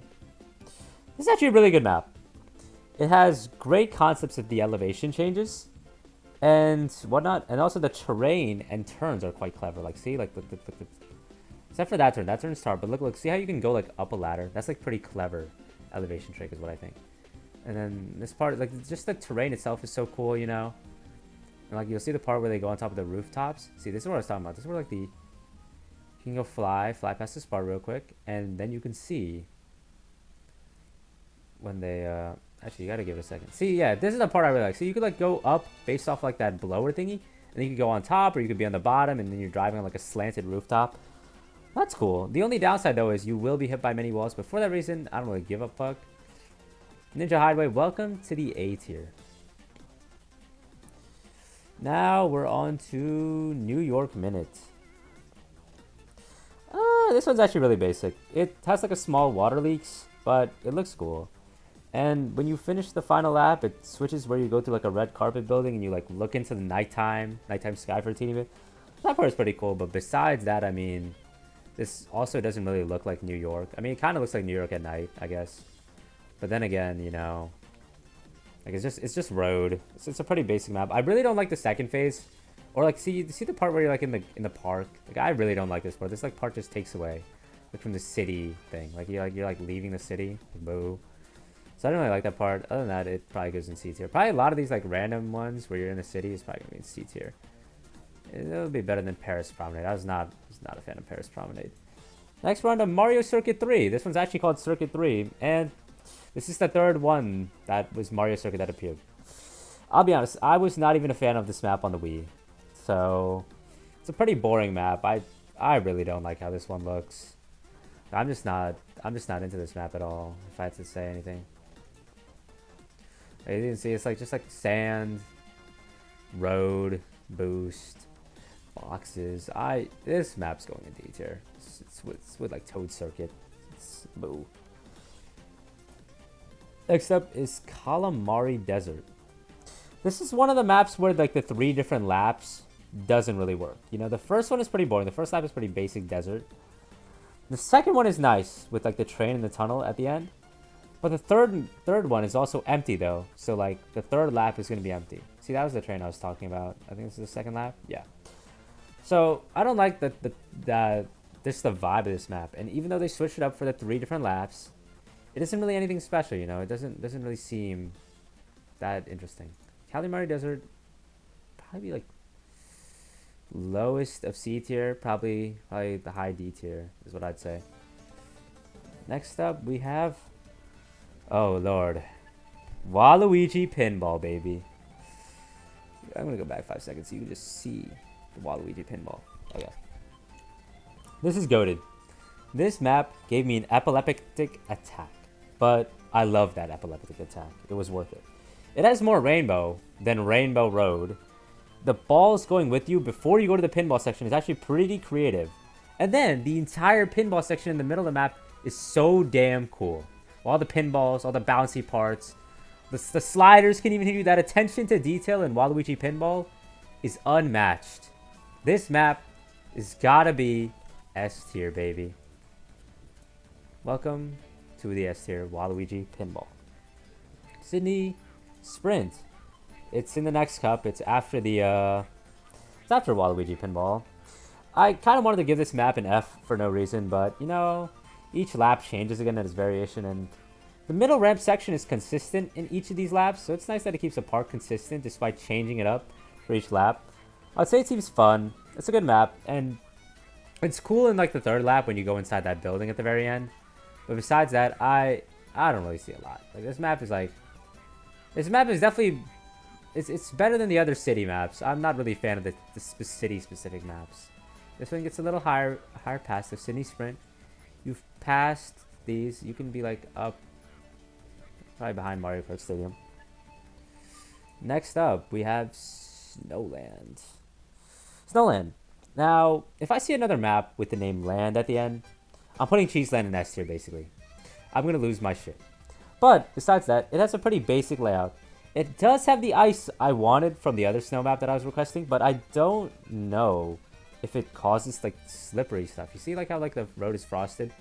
This is actually a really good map. It has great concepts of the elevation changes and whatnot, and also the terrain and turns are quite clever. Like, see, like, look. Except for that turn. That turn's hard. But look. See how you can go like up a ladder? That's like pretty clever elevation trick is what I think. And then this part, like just the terrain itself is so cool, you know? And like you'll see the part where they go on top of the rooftops. See, this is what I was talking about. This is where like you can go fly past this part real quick. And then you can see when they, actually you gotta give it a second. See, yeah, this is the part I really like. So you could like go up based off like that blower thingy. And then you could go on top or you could be on the bottom and then you're driving on like a slanted rooftop. That's cool. The only downside though is you will be hit by many walls. But for that reason, I don't really give a fuck. Ninja Hideaway, welcome to the A tier. Now we're on to New York Minute. This one's actually really basic. It has like a small water leaks, but it looks cool. And when you finish the final lap, it switches where you go to like a red carpet building and you like look into the nighttime sky for a teeny bit. That part is pretty cool, but besides that, I mean, this also doesn't really look like New York. I mean, it kind of looks like New York at night, I guess. But then again, you know, like it's just road. It's a pretty basic map. I really don't like the second phase, or like see the part where you're like in the park. Like I really don't like this part. This like part just takes away, like from the city thing. Like you're like leaving the city. Boo. So I don't really like that part. Other than that, it probably goes in C tier. Probably a lot of these like random ones where you're in the city is probably gonna be in C tier. It'll be better than Paris Promenade. I was not a fan of Paris Promenade. Next, we're on to Mario Circuit 3. This one's actually called Circuit 3, and this is the third one that was Mario Circuit that appeared. I'll be honest, I was not even a fan of this map on the Wii. So, it's a pretty boring map. I really don't like how this one looks. I'm just not into this map at all, if I had to say anything. You can see it's like just like sand, road, boost, boxes. This map's going in D tier. It's with like Toad Circuit. It's boo. Next up is Calamari Desert. This is one of the maps where like the 3 different laps doesn't really work. You know, the first one is pretty boring. The first lap is pretty basic desert. The second one is nice with like the train and the tunnel at the end. But the third one is also empty though. So like the third lap is going to be empty. See, that was the train I was talking about. I think this is the second lap. Yeah. So I don't like the vibe of this map. And even though they switched it up for the 3 different laps, it isn't really anything special, you know. It doesn't really seem that interesting. Calamari Desert probably be like lowest of C tier, probably the high D tier is what I'd say. Next up we have, oh lord, Waluigi Pinball, baby. I'm gonna go back 5 seconds so you can just see the Waluigi Pinball. Oh yeah, this is goated. This map gave me an epileptic attack, but I love that epileptic attack. It was worth it. It has more rainbow than Rainbow Road. The balls going with you before you go to the pinball section is actually pretty creative. And then the entire pinball section in the middle of the map is so damn cool. All the pinballs, all the bouncy parts, the sliders can even hit you. That attention to detail in Waluigi Pinball is unmatched. This map is gotta be S tier, baby. Welcome to the S tier Waluigi Pinball. Sydney Sprint. It's in the next cup. It's after it's after Waluigi Pinball. I kind of wanted to give this map an F for no reason, but you know, each lap changes again at its variation, and the middle ramp section is consistent in each of these laps, so it's nice that it keeps the park consistent despite changing it up for each lap. I'd say it seems fun. It's a good map, and it's cool in like the third lap when you go inside that building at the very end. But besides that, I don't really see a lot. Like this map is definitely it's better than the other city maps. I'm not really a fan of the city specific maps. This one gets a little higher pass. So Sydney Sprint, you've passed these. You can be like up, probably behind Mario Kart Stadium. Next up, we have Snowland. Snowland. Now, if I see another map with the name Land at the end, I'm putting Cheeseland in S tier basically. I'm gonna lose my shit. But besides that, it has a pretty basic layout. It does have the ice I wanted from the other snow map that I was requesting, but I don't know if it causes like slippery stuff. You see like how like the road is frosted?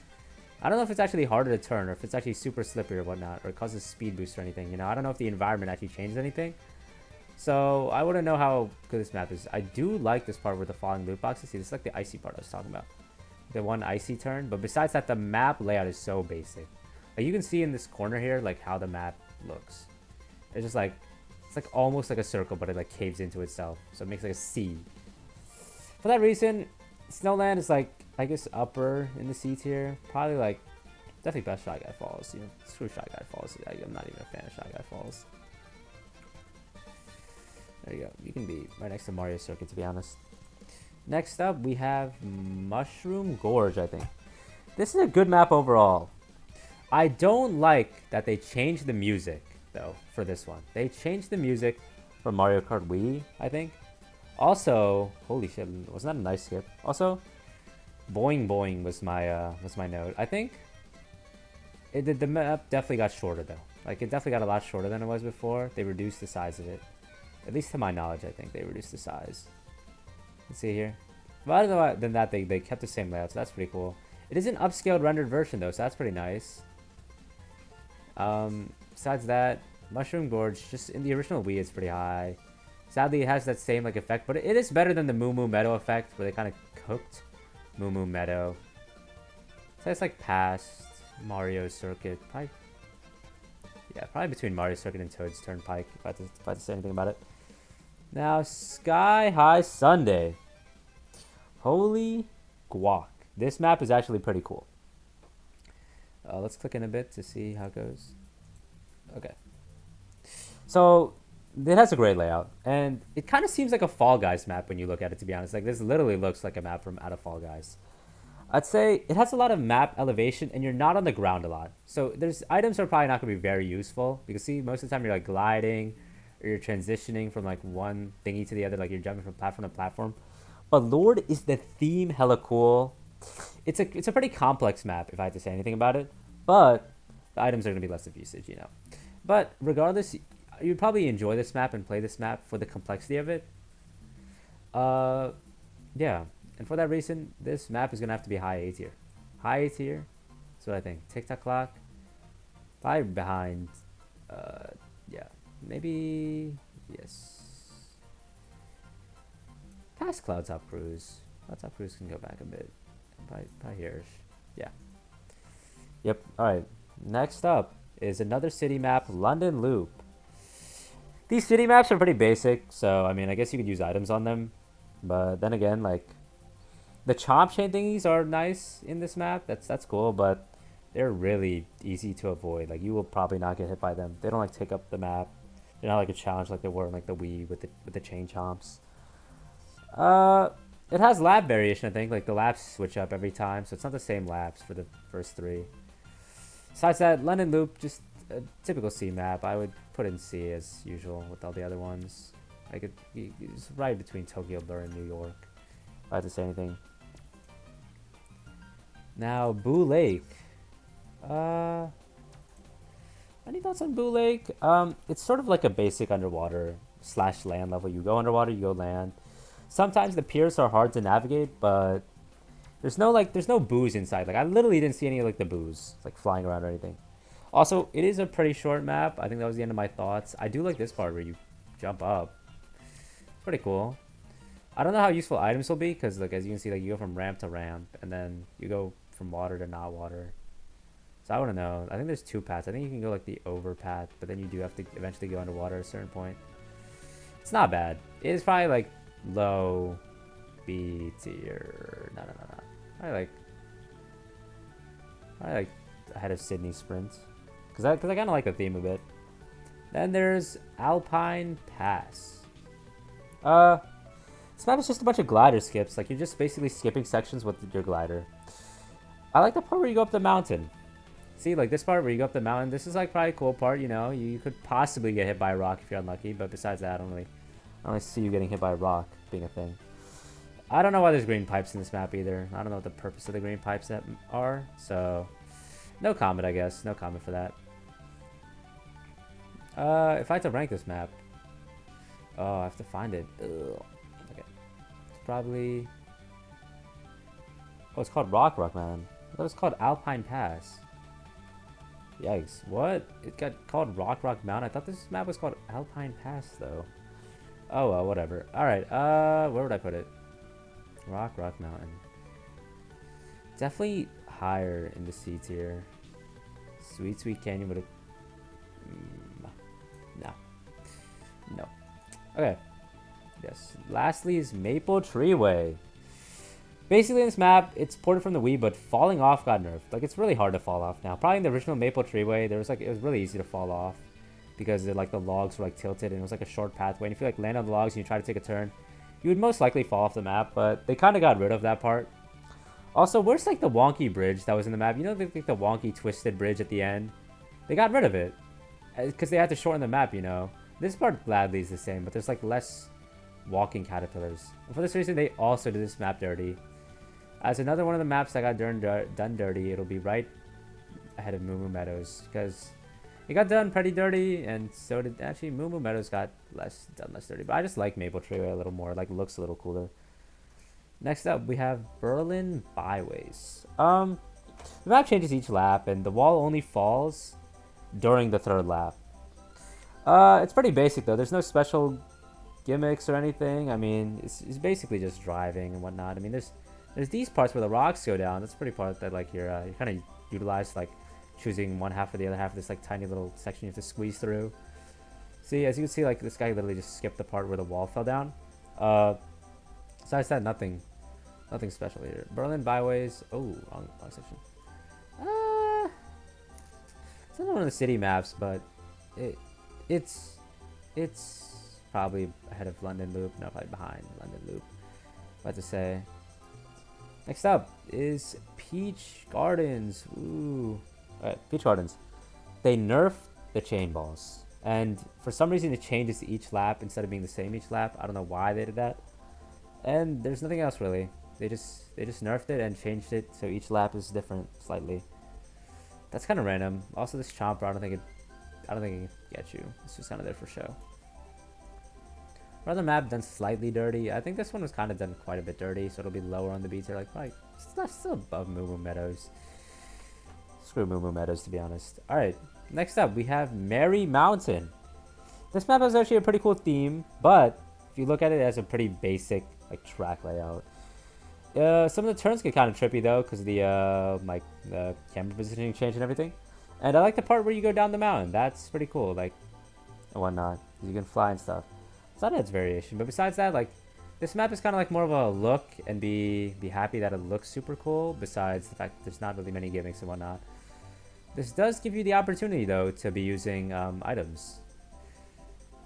I don't know if it's actually harder to turn or if it's actually super slippery or whatnot, or it causes speed boost or anything, you know? I don't know if the environment actually changed anything. So I wouldn't know how good this map is. I do like this part where the falling loot boxes. See, this is like the icy part I was talking about. the one icy turn. But besides that, the map layout is so basic. Like you can see in this corner here, like how the map looks. It's just like, it's like almost like a circle, but it like caves into itself. So it makes like a C. For that reason, Snowland is like, I guess, upper in the C tier. Probably like, definitely best Shy Guy Falls. You know, screw Shy Guy Falls. I'm not even a fan of Shy Guy Falls. There you go. You can be right next to Mario Circuit, to be honest. Next up, we have Mushroom Gorge, I think. This is a good map overall. I don't like that they changed the music, though, for this one. They changed the music for Mario Kart Wii, I think. Also, holy shit, wasn't that a nice skip? Also, Boing Boing was my note. I think the map definitely got shorter, though. Like, it definitely got a lot shorter than it was before. They reduced the size of it. At least to my knowledge, I think they reduced the size. Let's see here. But other than that, they kept the same layout, so that's pretty cool. It is an upscaled rendered version, though, so that's pretty nice. Besides that, Mushroom Gorge, just in the original Wii, it's pretty high. Sadly, it has that same like effect, but it is better than the Moo Moo Meadow effect, where they kind of cooked Moo Moo Meadow. So it's like past Mario Circuit. Probably, yeah, probably between Mario Circuit and Toad's Turnpike, if I had to say anything about it. Now, Sky High Sunday. Holy guac. This map is actually pretty cool. Let's click in a bit to see how it goes. Okay. So, it has a great layout. And it kind of seems like a Fall Guys map when you look at it, to be honest. Like, this literally looks like a map from out of Fall Guys. I'd say it has a lot of map elevation, and you're not on the ground a lot. So, there's items are probably not going to be very useful. Because, see, most of the time you're, like, gliding, or you're transitioning from, like, one thingy to the other. Like, you're jumping from platform to platform. But Lord, is the theme hella cool. It's a pretty complex map, if I had to say anything about it. But the items are going to be less of usage, you know. But regardless, you'd probably enjoy this map and play this map for the complexity of it. Yeah. And for that reason, this map is going to have to be high A tier. High A tier. That's what I think. Tick-tock clock. Probably behind. Yeah. Maybe. Yes. Past Cloud Top Cruise. Cloud Top Cruise can go back a bit. Probably here. Yeah. Yep. Alright. Next up is another city map, London Loop. These city maps are pretty basic, so I mean, I guess you could use items on them. But then again, like, the chomp chain thingies are nice in this map. That's cool, but they're really easy to avoid. Like, you will probably not get hit by them. They don't like take up the map. They're not like a challenge like they were in like the Wii with the chain chomps. It has lap variation, I think. Like, the laps switch up every time, so it's not the same laps for the first three. Besides that, London Loop, just a typical C map. I would put in C as usual with all the other ones. Like, it's right between Tokyo Blur and New York, if I had to say anything. Now, Boo Lake. Any thoughts on Boo Lake? It's sort of like a basic underwater / land level. You go underwater, you go land. Sometimes the piers are hard to navigate, but there's no boos inside. Like, I literally didn't see any of like the boos like flying around or anything. Also, it is a pretty short map. I think that was the end of my thoughts. I do like this part where you jump up. It's pretty cool. I don't know how useful items will be because, like, as you can see, like, you go from ramp to ramp, and then you go from water to not water. So I want to know. I think there's two paths. I think you can go like the over path, but then you do have to eventually go underwater at a certain point. It's not bad. It is probably like low B tier. No. Probably like ahead of Sydney Sprint. Because I kind of like the theme a bit. Then there's Alpine Pass. This map is just a bunch of glider skips. Like, you're just basically skipping sections with your glider. I like the part where you go up the mountain. See, like this part where you go up the mountain. This is like probably a cool part, you know. You could possibly get hit by a rock if you're unlucky. But besides that, I don't really see you getting hit by a rock being a thing. I don't know why there's green pipes in this map either. I don't know what the purpose of the green pipes are. So, no comment, I guess. No comment for that. If I had to rank this map. Oh, I have to find it. Ugh. Okay. It's probably... Oh, it's called Rock Man. I thought it was called Alpine Pass. Yikes. What? It got called Rock Mountain? I thought this map was called Alpine Pass, though. Oh, well, whatever. Alright, where would I put it? Rock Mountain. Definitely higher in the C tier. Sweet Sweet Canyon would have... no. No. Okay. Yes. Lastly is Maple Treeway. Basically, in this map, it's ported from the Wii, but falling off got nerfed. Like, it's really hard to fall off now. Probably in the original Maple Treeway, there was like, it was really easy to fall off because like the logs were like tilted and it was like a short pathway. And if you like land on the logs and you try to take a turn, you would most likely fall off the map. But they kind of got rid of that part. Also, where's like the wonky bridge that was in the map? You know, like the wonky twisted bridge at the end. They got rid of it because they had to shorten the map. You know, this part gladly is the same, but there's like less walking caterpillars. And for this reason, they also did this map dirty. As another one of the maps that got done dirty, it'll be right ahead of Moo Moo Meadows because it got done pretty dirty, and so did actually Moo Moo Meadows got done less dirty. But I just like Maple Treeway a little more. Like, looks a little cooler. Next up, we have Berlin Byways. The map changes each lap, and the wall only falls during the third lap. It's pretty basic though. There's no special gimmicks or anything. I mean, it's basically just driving and whatnot. I mean, there's these parts where the rocks go down. That's a pretty part that like you're kind of utilized, like choosing one half or the other half of this like tiny little section you have to squeeze through. See, as you can see, like this guy literally just skipped the part where the wall fell down. Besides that, nothing special here. Berlin Byways. Oh, wrong section. It's not one of the city maps, but it's probably ahead of London Loop. No, probably behind London Loop. What to say? Next up is Peach Gardens. Ooh. Alright, Peach Gardens. They nerfed the chain balls. And for some reason it changes each lap instead of being the same each lap. I don't know why they did that. And there's nothing else really. They just nerfed it and changed it so each lap is different slightly. That's kind of random. Also, this Chomper, I don't think it can get you. It's just kind of there for show. Another map done slightly dirty. I think this one was kind of done quite a bit dirty, so it'll be lower on the B tier. Like, probably still above Moo Moo Meadows. Screw Moo Moo Meadows, to be honest. All right, next up we have Merry Mountain. This map has actually a pretty cool theme, but if you look at it as a pretty basic like track layout. Some of the turns get kind of trippy though, because the camera positioning change and everything. And I like the part where you go down the mountain. That's pretty cool, like, and whatnot. You can fly and stuff. So that adds variation. But besides that, like, this map is kind of like more of a look and be happy that it looks super cool. Besides the fact that there's not really many gimmicks and whatnot. This does give you the opportunity though to be using items.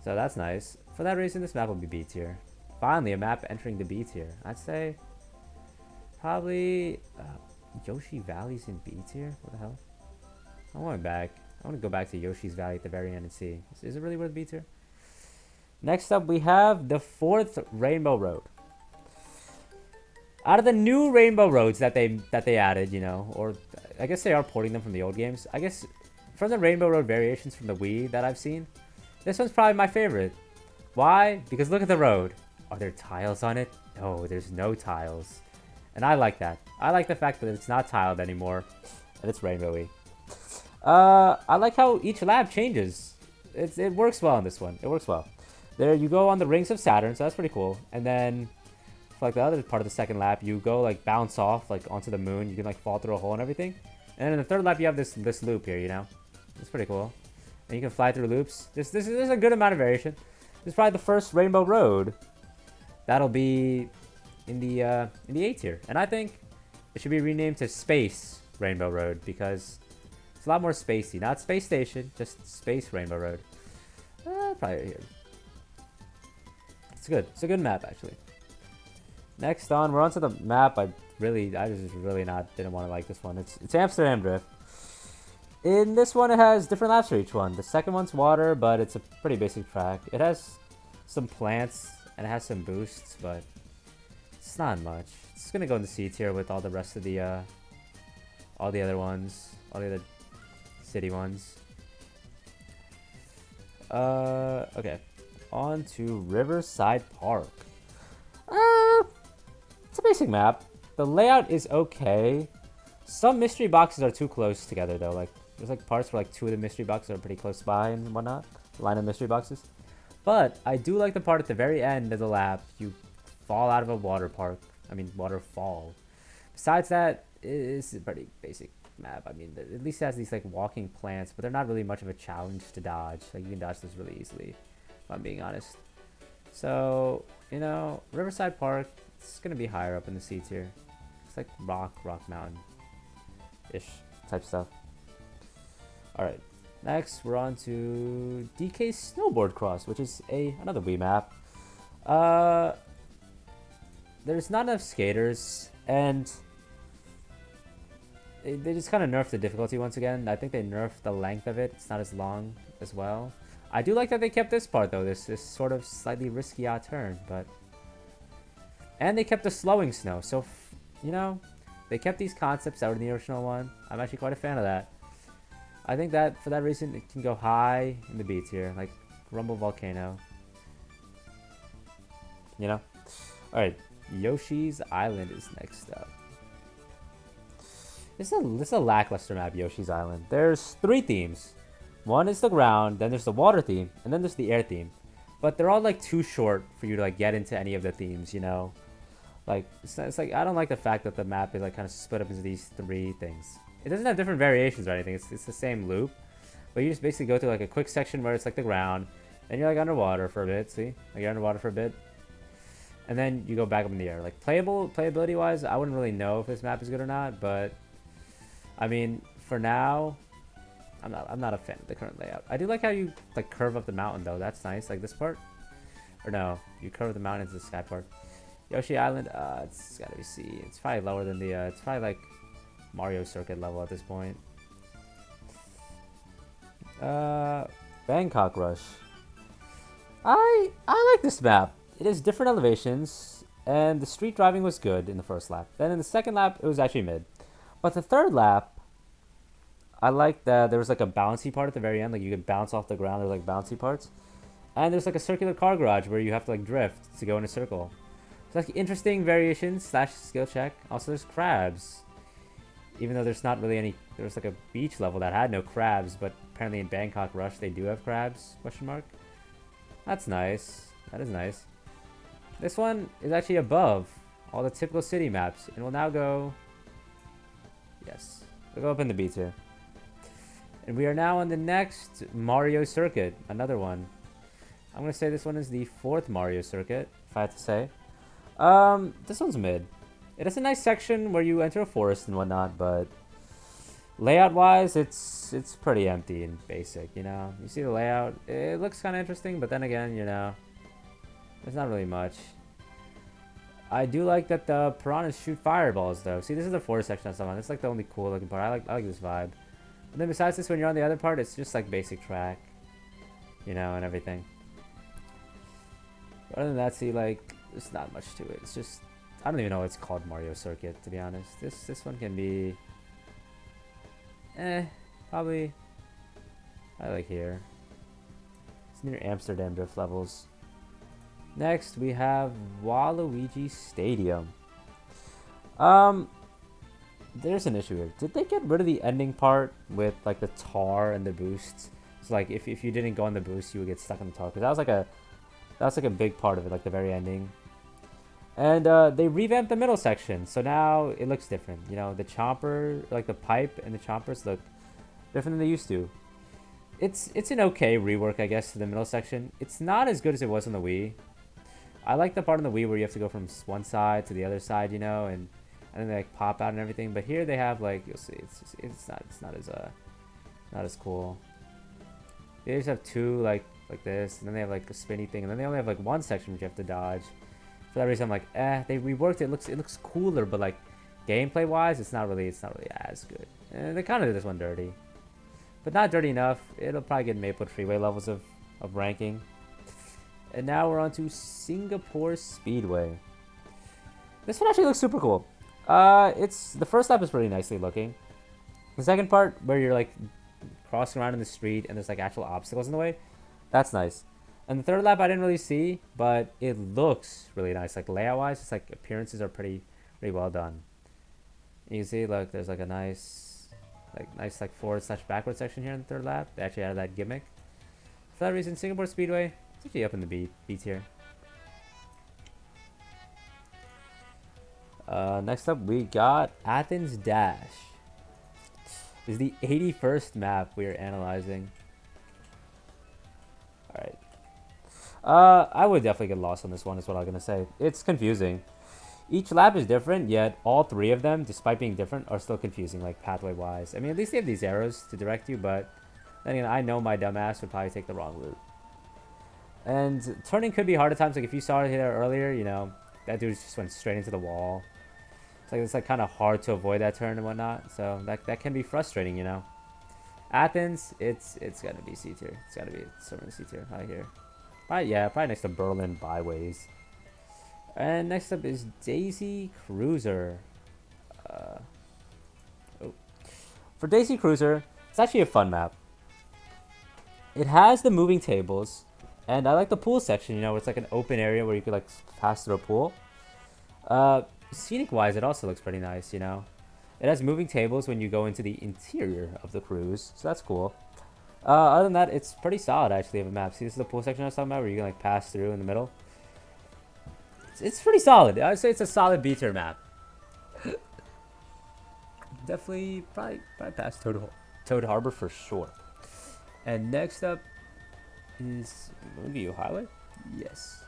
So that's nice. For that reason, this map will be B tier. Finally, a map entering the B tier. I'd say probably Yoshi Valley's in B tier. What the hell? I want to go back to Yoshi's Valley at the very end and see. Is it really worth B tier? Next up, we have the 4th Rainbow Road. Out of the new Rainbow Roads that they added, you know, or I guess they are porting them from the old games. I guess from the Rainbow Road variations from the Wii that I've seen, this one's probably my favorite. Why? Because look at the road. Are there tiles on it? No, there's no tiles. And I like that. I like the fact that it's not tiled anymore and it's rainbowy. I like how each lap changes. It works well in this one. It works well. There you go on the rings of Saturn, so that's pretty cool. And then for like the other part of the second lap, you go like bounce off like onto the moon. You can like fall through a hole and everything. And then in the third lap, you have this loop here, you know. It's pretty cool. And you can fly through loops. There's a good amount of variation. This is probably the first Rainbow Road that'll be in the A tier. And I think it should be renamed to Space Rainbow Road because it's a lot more spacey. Not Space Station, just Space Rainbow Road. Probably right here. It's good. It's a good map, actually. Next on, we're onto the map. I just really didn't want to like this one. It's Amsterdam Drift. In this one, it has different laps for each one. The second one's water, but it's a pretty basic track. It has some plants and it has some boosts, but it's not much. It's gonna go in the C tier with all the rest of the all the other ones, all the other city ones. Okay, on to Riverside Park. It's a basic map. The layout is okay. Some mystery boxes are too close together though. Like there's like parts where like 2 of the mystery boxes are pretty close by and whatnot. Line of mystery boxes. But I do like the part at the very end of the lap. You fall out of a waterfall. Besides that, it is a pretty basic map. I mean, at least it has these like walking plants, but they're not really much of a challenge to dodge. Like you can dodge those really easily, if I'm being honest. So, you know, Riverside Park, it's gonna be higher up in the C tier. It's like Rock Mountain-ish type stuff. Alright, next we're on to DK Snowboard Cross, which is another Wii map. There's not enough skaters, and they just kind of nerfed the difficulty once again. I think they nerfed the length of it. It's not as long as well. I do like that they kept this part though, this sort of slightly risky odd turn, but... And they kept the slowing snow, so, you know, they kept these concepts that were in the original one. I'm actually quite a fan of that. I think that, for that reason, it can go high in the B tier, like Rumble Volcano. You know? Alright, Yoshi's Island is next up. This is a lackluster map, Yoshi's Island. There's 3 themes. One is the ground, then there's the water theme, and then there's the air theme. But they're all like too short for you to like get into any of the themes, you know? Like, it's like, I don't like the fact that the map is like kind of split up into these 3 things. It doesn't have different variations or anything, it's the same loop. But you just basically go through like a quick section where it's like the ground, and you're like underwater for a bit, see? Like you're underwater for a bit. And then you go back up in the air. Like playability wise, I wouldn't really know if this map is good or not, but I mean, for now, I'm not a fan of the current layout. I do like how you like curve up the mountain though. That's nice. Like this part, or no, you curve the mountain into the sky part. Yoshi Island, it's gotta be C. It's probably lower than the. It's probably like Mario Circuit level at this point. Bangkok Rush. I like this map. It has different elevations, and the street driving was good in the first lap. Then in the second lap, it was actually mid. But the third lap, I like that there was like a bouncy part at the very end. Like you could bounce off the ground. There's like bouncy parts. And there's like a circular car garage where you have to like drift to go in a circle. It's like interesting variations / skill check. Also there's crabs. Even though there's not really any, there's like a beach level that had no crabs, but apparently in Bangkok Rush they do have crabs, question mark. That's nice. That is nice. This one is actually above all the typical city maps and will now go, yes, we'll go up in the B tier. And we are now on the next Mario Circuit, another one. I'm going to say this one is the 4th Mario Circuit, if I have to say. This one's mid. It has a nice section where you enter a forest and whatnot, but layout-wise, it's pretty empty and basic, you know? You see the layout, it looks kind of interesting, but then again, you know, there's not really much. I do like that the piranhas shoot fireballs, though. See, this is the forest section of someone. It's like the only cool-looking part. I like this vibe. And then besides this, when you're on the other part, it's just like basic track, you know, and everything. But other than that, see, like, there's not much to it. It's just, I don't even know it's called Mario Circuit, to be honest. This one can be, probably, I like here. It's near Amsterdam drift levels. Next, we have Waluigi Stadium. There's an issue here. Did they get rid of the ending part with like the tar and the boosts? So like if you didn't go on the boost, you would get stuck in the tar. Because that was like a big part of it, like the very ending. And they revamped the middle section, so now it looks different. You know, the chomper, like the pipe and the chompers look different than they used to. It's an okay rework, I guess, to the middle section. It's not as good as it was on the Wii. I like the part on the Wii where you have to go from one side to the other side, you know, and then they like pop out and everything. But here they have like, you'll see, it's not as cool. They just have 2 like this, and then they have like a spinny thing, and then they only have like 1 section which you have to dodge. For that reason, I'm like, they reworked it. It looks cooler, but like gameplay wise, it's not really as good. And they kind of did this one dirty, but not dirty enough. It'll probably get Maple Freeway levels of ranking. And now we're on to Singapore Speedway. This one actually looks super cool. The first lap is pretty nicely looking. The second part, where you're like crossing around in the street and there's like actual obstacles in the way, that's nice. And the third lap I didn't really see, but it looks really nice. Like layout wise, it's like appearances are pretty well done. You can see, look, there's like a nice forward / backward section here in the third lap. They actually added that gimmick. For that reason, Singapore Speedway, it's actually up in the B tier. Next up, we got Athens Dash. This is the 81st map we are analyzing. Alright. I would definitely get lost on this one, is what I'm going to say. It's confusing. Each lap is different, yet all three of them, despite being different, are still confusing, like pathway-wise. I mean, at least they have these arrows to direct you, but then again, I know my dumbass would probably take the wrong route. And turning could be hard at times. Like, if you saw it here earlier, you know, that dude just went straight into the wall. It's like kind of hard to avoid that turn and whatnot. So that can be frustrating, you know. Athens, it's got to be C tier. It's got to be somewhere in C tier right here. Probably next to Berlin Byways. And next up is Daisy Cruiser. For Daisy Cruiser, it's actually a fun map. It has the moving tables, and I like the pool section, you know, where it's like an open area where you could like pass through a pool. Scenic wise, it also looks pretty nice, you know. It has moving tables when you go into the interior of the cruise, so that's cool. Other than that, it's pretty solid actually of a map. See, this is the pool section I was talking about where you can like pass through in the middle. It's pretty solid. I'd say it's a solid B tier map. Definitely, probably past Toad Harbor for sure. And next up is Moonview Highway. Yes,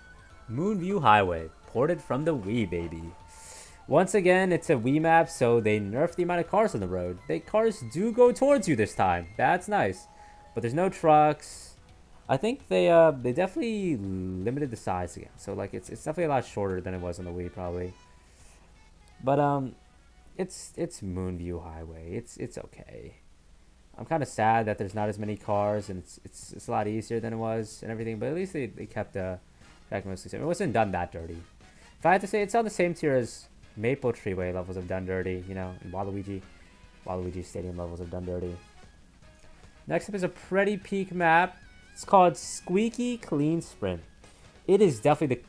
Moonview Highway, ported from the Wii, baby. Once again, it's a Wii map, so they nerfed the amount of cars on the road. Cars do go towards you this time. That's nice, but there's no trucks. I think they definitely limited the size again. So like it's definitely a lot shorter than it was on the Wii probably. But it's Moonview Highway. It's okay. I'm kind of sad that there's not as many cars and it's a lot easier than it was and everything. But at least they kept the track mostly same. It wasn't done that dirty. If I had to say, it's on the same tier as Maple Treeway levels of done dirty. You know, and Waluigi Stadium levels of done dirty. Next up is a pretty peak map. It's called Squeaky Clean Sprint. It is definitely the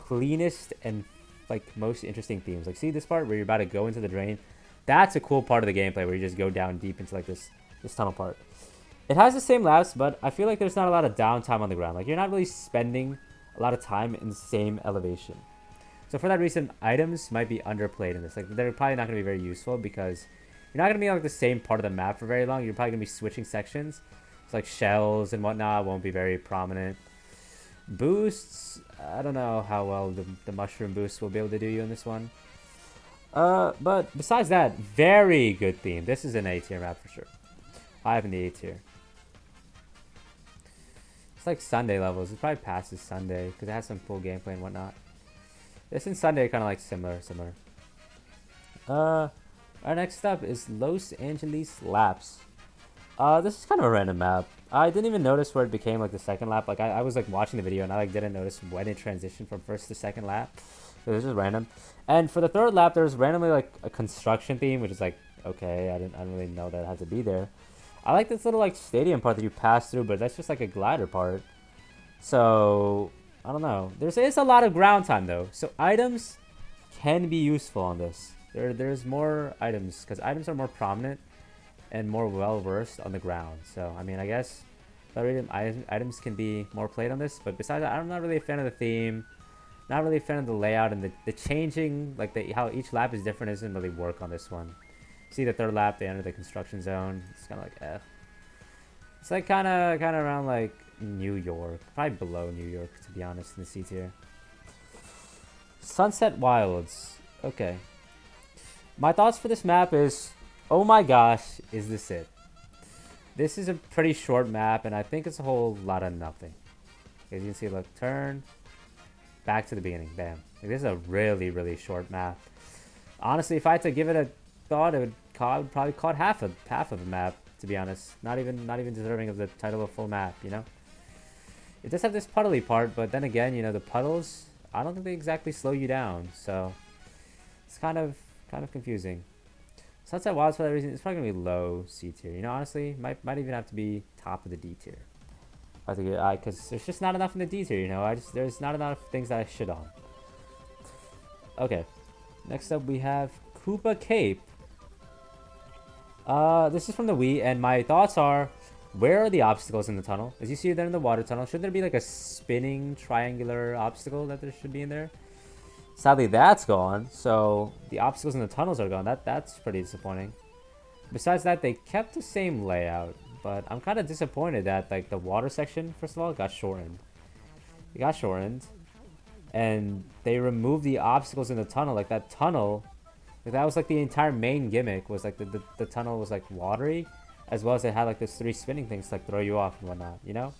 cleanest and like most interesting themes. Like, see this part where you're about to go into the drain? That's a cool part of the gameplay where you just go down deep into like this tunnel part. It has the same laps, but I feel like there's not a lot of downtime on the ground. Like, you're not really spending a lot of time in the same elevation. So for that reason, items might be underplayed in this. Like, they're probably not going to be very useful because you're not going to be on like the same part of the map for very long. You're probably going to be switching sections. So like shells and whatnot won't be very prominent. Boosts, I don't know how well the mushroom boosts will be able to do you in this one. But besides that, very good theme. This is an A tier map for sure. I have in the A tier. It's like Sunday levels. It probably passes Sunday because it has some full gameplay and whatnot. This and Sunday are kind of like similar. Our next up is Los Angeles Laps. This is kind of a random map. I didn't even notice where it became like the second lap. Like I was like watching the video and I like didn't notice when it transitioned from first to second lap. So this is random. And for the third lap, there's randomly like a construction theme, which is like, okay, I didn't really know that it had to be there. I like this little like stadium part that you pass through, but that's just like a glider part. So I don't know. There's a lot of ground time though, so items can be useful on this. There's more items because items are more prominent and more well versed on the ground. So I mean, I guess items can be more played on this. But besides that, I'm not really a fan of the theme. Not really a fan of the layout and the changing, like how each lap is different doesn't really work on this one. See the third lap, they enter the construction zone. It's kind of like F. It's like kind of around like New York, probably below New York to be honest in the C tier. Sunset Wilds. Okay. My thoughts for this map is, oh my gosh, is this it? This is a pretty short map, and I think it's a whole lot of nothing. As you can see, look, turn, back to the beginning, bam. Like, this is a really, really short map. Honestly, if I had to give it a thought, I would probably call it half of a map, to be honest. Not even deserving of the title of full map, you know? It does have this puddly part, but then again, you know, the puddles, I don't think they exactly slow you down, so it's kind of confusing. Sunset Wilds, for that reason, it's probably gonna be low C tier. You know, honestly, might even have to be top of the D tier. I think because there's just not enough in the D tier. You know, there's not enough things that I shit on. Okay, next up we have Koopa Cape. This is from the Wii, and my thoughts are, where are the obstacles in the tunnel? As you see, they're in the water tunnel. Should there be like a spinning triangular obstacle that there should be in there? Sadly, that's gone. So the obstacles in the tunnels are gone. That's pretty disappointing. Besides that, they kept the same layout, but I'm kind of disappointed that like the water section, first of all, got shortened. It got shortened, and they removed the obstacles in the tunnel. Like that tunnel, like, that was like the entire main gimmick. Was like the tunnel was like watery, as well as it had like this 3 spinning things to like throw you off and whatnot. You know,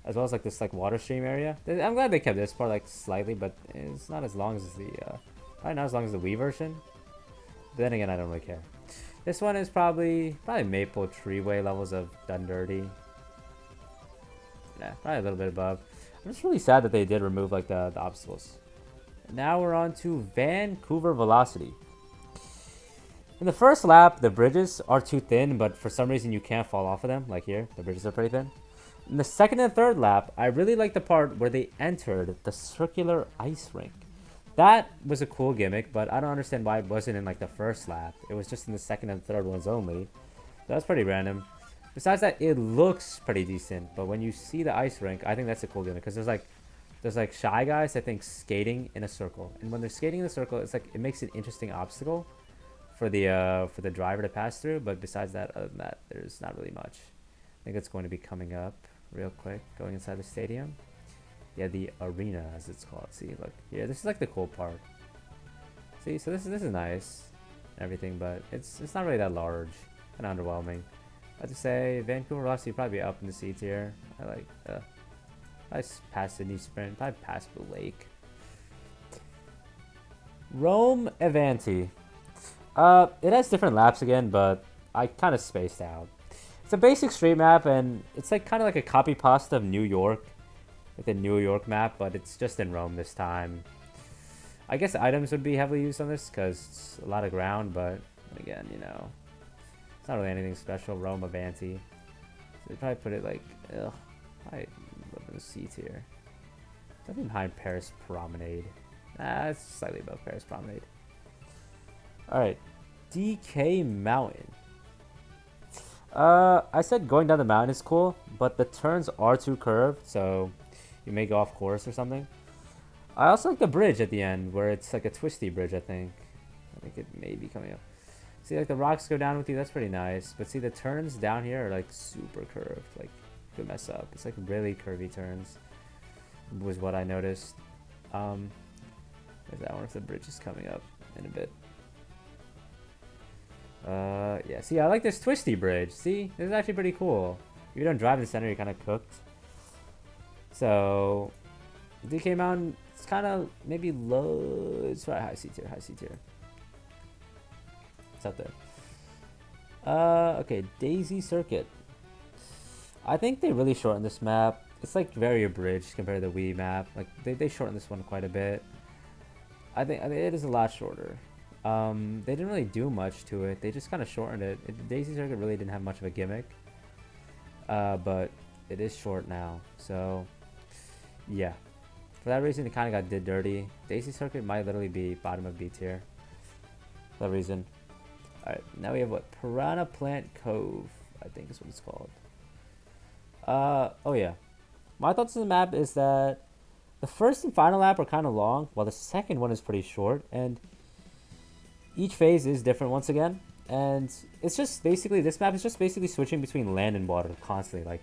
as well as like this like water stream area. I'm glad they kept this part like slightly, but it's not as long as the probably not as long as the Wii version. But then again, I don't really care. This one is probably Maple Treeway levels of done dirty. Yeah, probably a little bit above. I'm just really sad that they did remove like the obstacles. Now we're on to Vancouver Velocity. In the first lap, the bridges are too thin, but for some reason you can't fall off of them. Like here, the bridges are pretty thin. In the second and third lap, I really like the part where they entered the circular ice rink. That was a cool gimmick, but I don't understand why it wasn't in like the first lap. It was just in the second and third ones only. That's pretty random. Besides that, it looks pretty decent, but when you see the ice rink, I think that's a cool gimmick because there's like Shy Guys, I think, skating in a circle, and when they're skating in a circle, it's like it makes an interesting obstacle for the driver to pass through. But besides that, other than that, there's not really much. I think it's going to be coming up real quick, going inside the stadium. Yeah, the arena, as it's called. See, look, yeah, this is like the cool part. See, so this is nice, and everything, but it's not really that large, kind of underwhelming. I have to say, Vancouver Velocity probably be up in the seats here. I like, probably past Sydney Sprint, probably past Blue Lake. Rome Avanti. It has different laps again, but I kind of spaced out. It's a basic street map, and it's like kind of like a copy pasta of New York. Like the New York map, but it's just in Rome this time. I guess items would be heavily used on this because it's a lot of ground, but again, you know, it's not really anything special. Rome Avanti. So they probably put it like, probably up in the seats here. Something behind Paris Promenade. It's slightly above Paris Promenade. Alright, DK Mountain. I said going down the mountain is cool, but the turns are too curved, so you may go off course or something. I also like the bridge at the end, where it's like a twisty bridge, I think. I think it may be coming up. See, like the rocks go down with you, that's pretty nice. But see, the turns down here are like super curved. Like, you could mess up. It's like really curvy turns, was what I noticed. There's that one if the bridge is coming up in a bit. Yeah, see, I like this twisty bridge. See, this is actually pretty cool. If you don't drive in the center, you're kind of cooked. So, DK Mountain, it's kind of maybe low. It's right, high C tier, high C tier. It's up there. Okay, Daisy Circuit. I think they really shortened this map. It's like very abridged compared to the Wii map. Like they shortened this one quite a bit. I think it is a lot shorter. They didn't really do much to it. They just kind of shortened it. Daisy Circuit really didn't have much of a gimmick. But it is short now. So, yeah. For that reason, it kind of got did dirty. Daisy Circuit might literally be bottom of B tier. For that reason. Alright, now we have what? Piranha Plant Cove, I think is what it's called. Oh yeah. My thoughts on the map is that the first and final lap are kind of long, while the second one is pretty short, and each phase is different once again. And it's just basically, this map is just basically switching between land and water constantly. Like,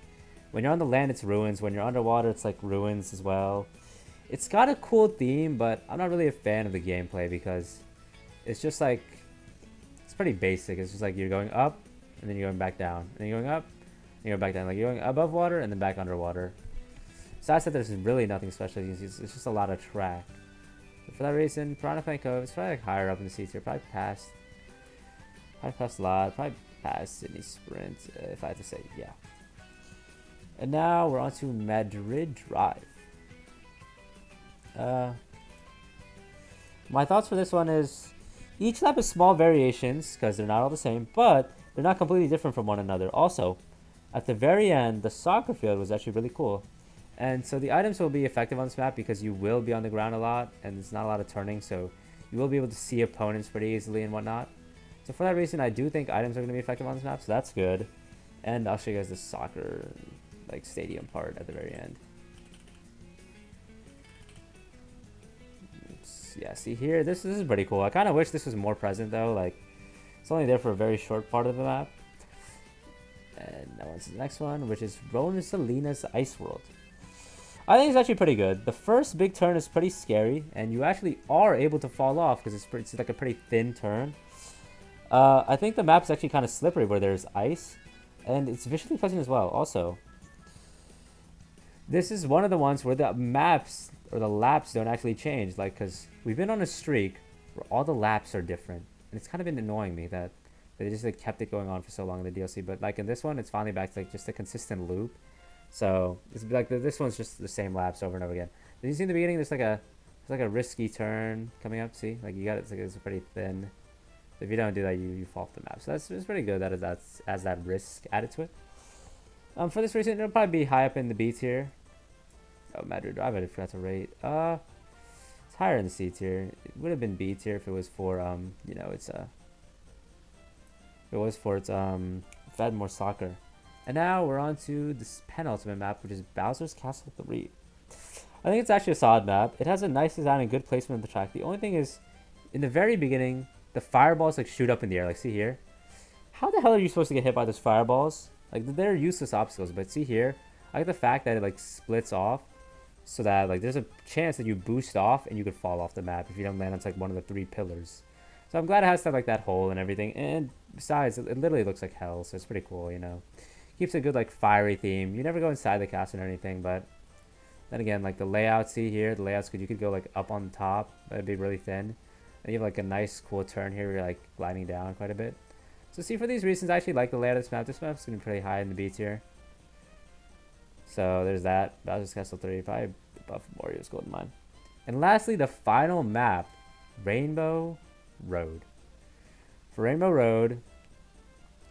when you're on the land, it's ruins. When you're underwater, it's like ruins as well. It's got a cool theme, but I'm not really a fan of the gameplay because it's just like, it's pretty basic. It's just like you're going up, and then you're going back down, and then you're going up, and you're back down. Like, you're going above water, and then back underwater. So I said there's really nothing special. It's just a lot of track. So for that reason, Piranha Plant Cove is probably like higher up in the seats here. Probably past a lot. Probably past Sydney Sprint, if I had to say, yeah. And now we're on to Madrid Drive. My thoughts for this one is each lap is small variations because they're not all the same, but they're not completely different from one another. Also, at the very end, the soccer field was actually really cool. And so the items will be effective on this map because you will be on the ground a lot and there's not a lot of turning, so you will be able to see opponents pretty easily and whatnot. So for that reason, I do think items are going to be effective on this map, so that's good. And I'll show you guys the soccer like stadium part at the very end. Let's yeah, see here, this is pretty cool. I kind of wish this was more present though. Like, it's only there for a very short part of the map. And now on to the next one, which is Rosalina's Ice World. I think it's actually pretty good. The first big turn is pretty scary, and you actually are able to fall off because it's like a pretty thin turn. I think the map's actually kind of slippery where there's ice, and it's visually pleasant as well. Also, this is one of the ones where the maps or the laps don't actually change, like, because we've been on a streak where all the laps are different, and it's kind of been annoying me that they just like kept it going on for so long in the DLC. But like in this one, it's finally back to like just a consistent loop. So it's like this one's just the same laps over and over again. Did you see in the beginning? There's like a risky turn coming up. See, like you got it. It's pretty thin. If you don't do that, you fall off the map. So it's pretty good that that's has that risk added to it. For this reason, it'll probably be high up in the B tier. Oh, Madrid Drive, I forgot to rate. It's higher in the C tier. It would have been B tier if it was for you know, it's if it was for its fed more soccer. And now we're on to this penultimate map, which is Bowser's Castle 3. I think it's actually a solid map. It has a nice design and good placement of the track. The only thing is, in the very beginning, the fireballs like shoot up in the air. Like, see here? How the hell are you supposed to get hit by those fireballs? Like, they're useless obstacles. But see here? I like the fact that it like splits off, so that like there's a chance that you boost off and you could fall off the map if you don't land on like one of the 3 pillars. So I'm glad it has stuff like that hole and everything. And besides, it literally looks like hell, so it's pretty cool, you know. Keeps a good like fiery theme. You never go inside the castle or anything, but then again, like the layout, see here, the layout's good. You could go like up on the top, that'd be really thin. And you have like a nice cool turn here where you're like gliding down quite a bit. So see, for these reasons, I actually like the layout of this map. This map's gonna be pretty high in the B tier. So there's that. Bowser's Castle 3, probably above Mario's Golden Mine. And lastly, the final map, Rainbow Road. For Rainbow Road,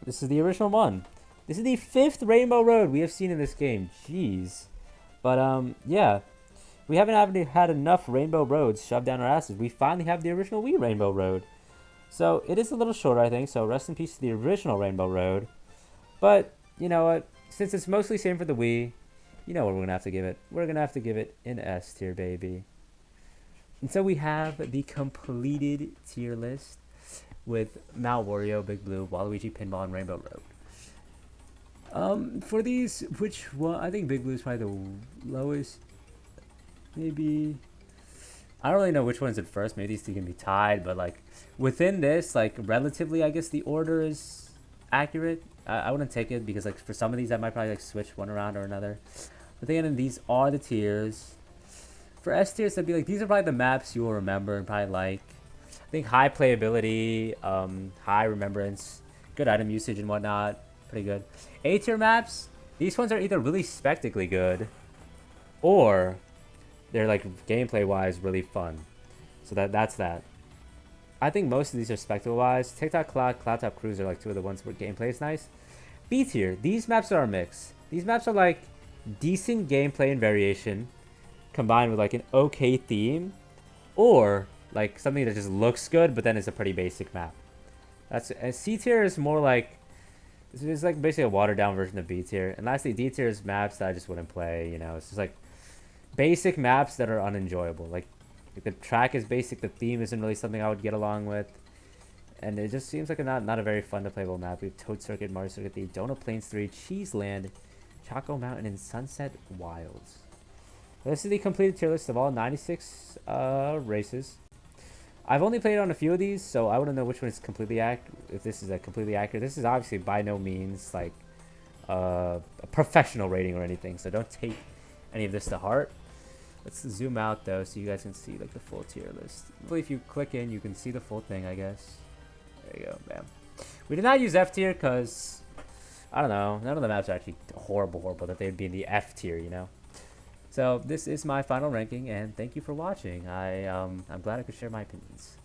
this is the original one. This is the 5th Rainbow Road we have seen in this game. Jeez. But, yeah. We haven't had enough Rainbow Roads shoved down our asses. We finally have the original Wii Rainbow Road. So, it is a little shorter, I think. So, rest in peace to the original Rainbow Road. But, you know what? Since it's mostly same for the Wii, you know what we're going to have to give it. We're going to have to give it an S tier, baby. And so, we have the completed tier list with Mount Wario, Big Blue, Waluigi, Pinball, and Rainbow Road. For these, which one? I think Big Blue is probably the lowest. Maybe. I don't really know which one's at first. Maybe these two can be tied, but like within this, like relatively, I guess the order is accurate. I wouldn't take it because like for some of these, I might probably like switch one around or another. But then these are the tiers. For S tiers, I'd be like these are probably the maps you will remember and probably like. I think high playability, high remembrance, good item usage and whatnot. Pretty good. A tier maps, these ones are either really spectacularly good or they're like gameplay wise really fun. So that's that. I think most of these are spectacle wise. TikTok Cloud, Cloud Top Cruise are like 2 of the ones where gameplay is nice. B tier, these maps are a mix. These maps are like decent gameplay and variation combined with like an okay theme or like something that just looks good but then it's a pretty basic map. And C tier is more like it's like basically a watered down version of B tier. And lastly, D tier is maps that I just wouldn't play, you know. It's just like basic maps that are unenjoyable. Like the track is basic, the theme isn't really something I would get along with. And it just seems like a not a very fun to playable map. We have Toad Circuit, Mario Circuit, the Donut Plains 3, Cheese Land, Choco Mountain, and Sunset Wilds. This is the completed tier list of all 96 races. I've only played on a few of these, so I wouldn't know which one is completely accurate. If this is completely accurate, this is obviously by no means like a professional rating or anything. So don't take any of this to heart. Let's zoom out though, so you guys can see like the full tier list. Hopefully, if you click in, you can see the full thing. I guess. There you go, bam. We did not use F tier because I don't know. None of the maps are actually horrible that they'd be in the F tier, you know. So this is my final ranking, and thank you for watching. I'm glad I could share my opinions.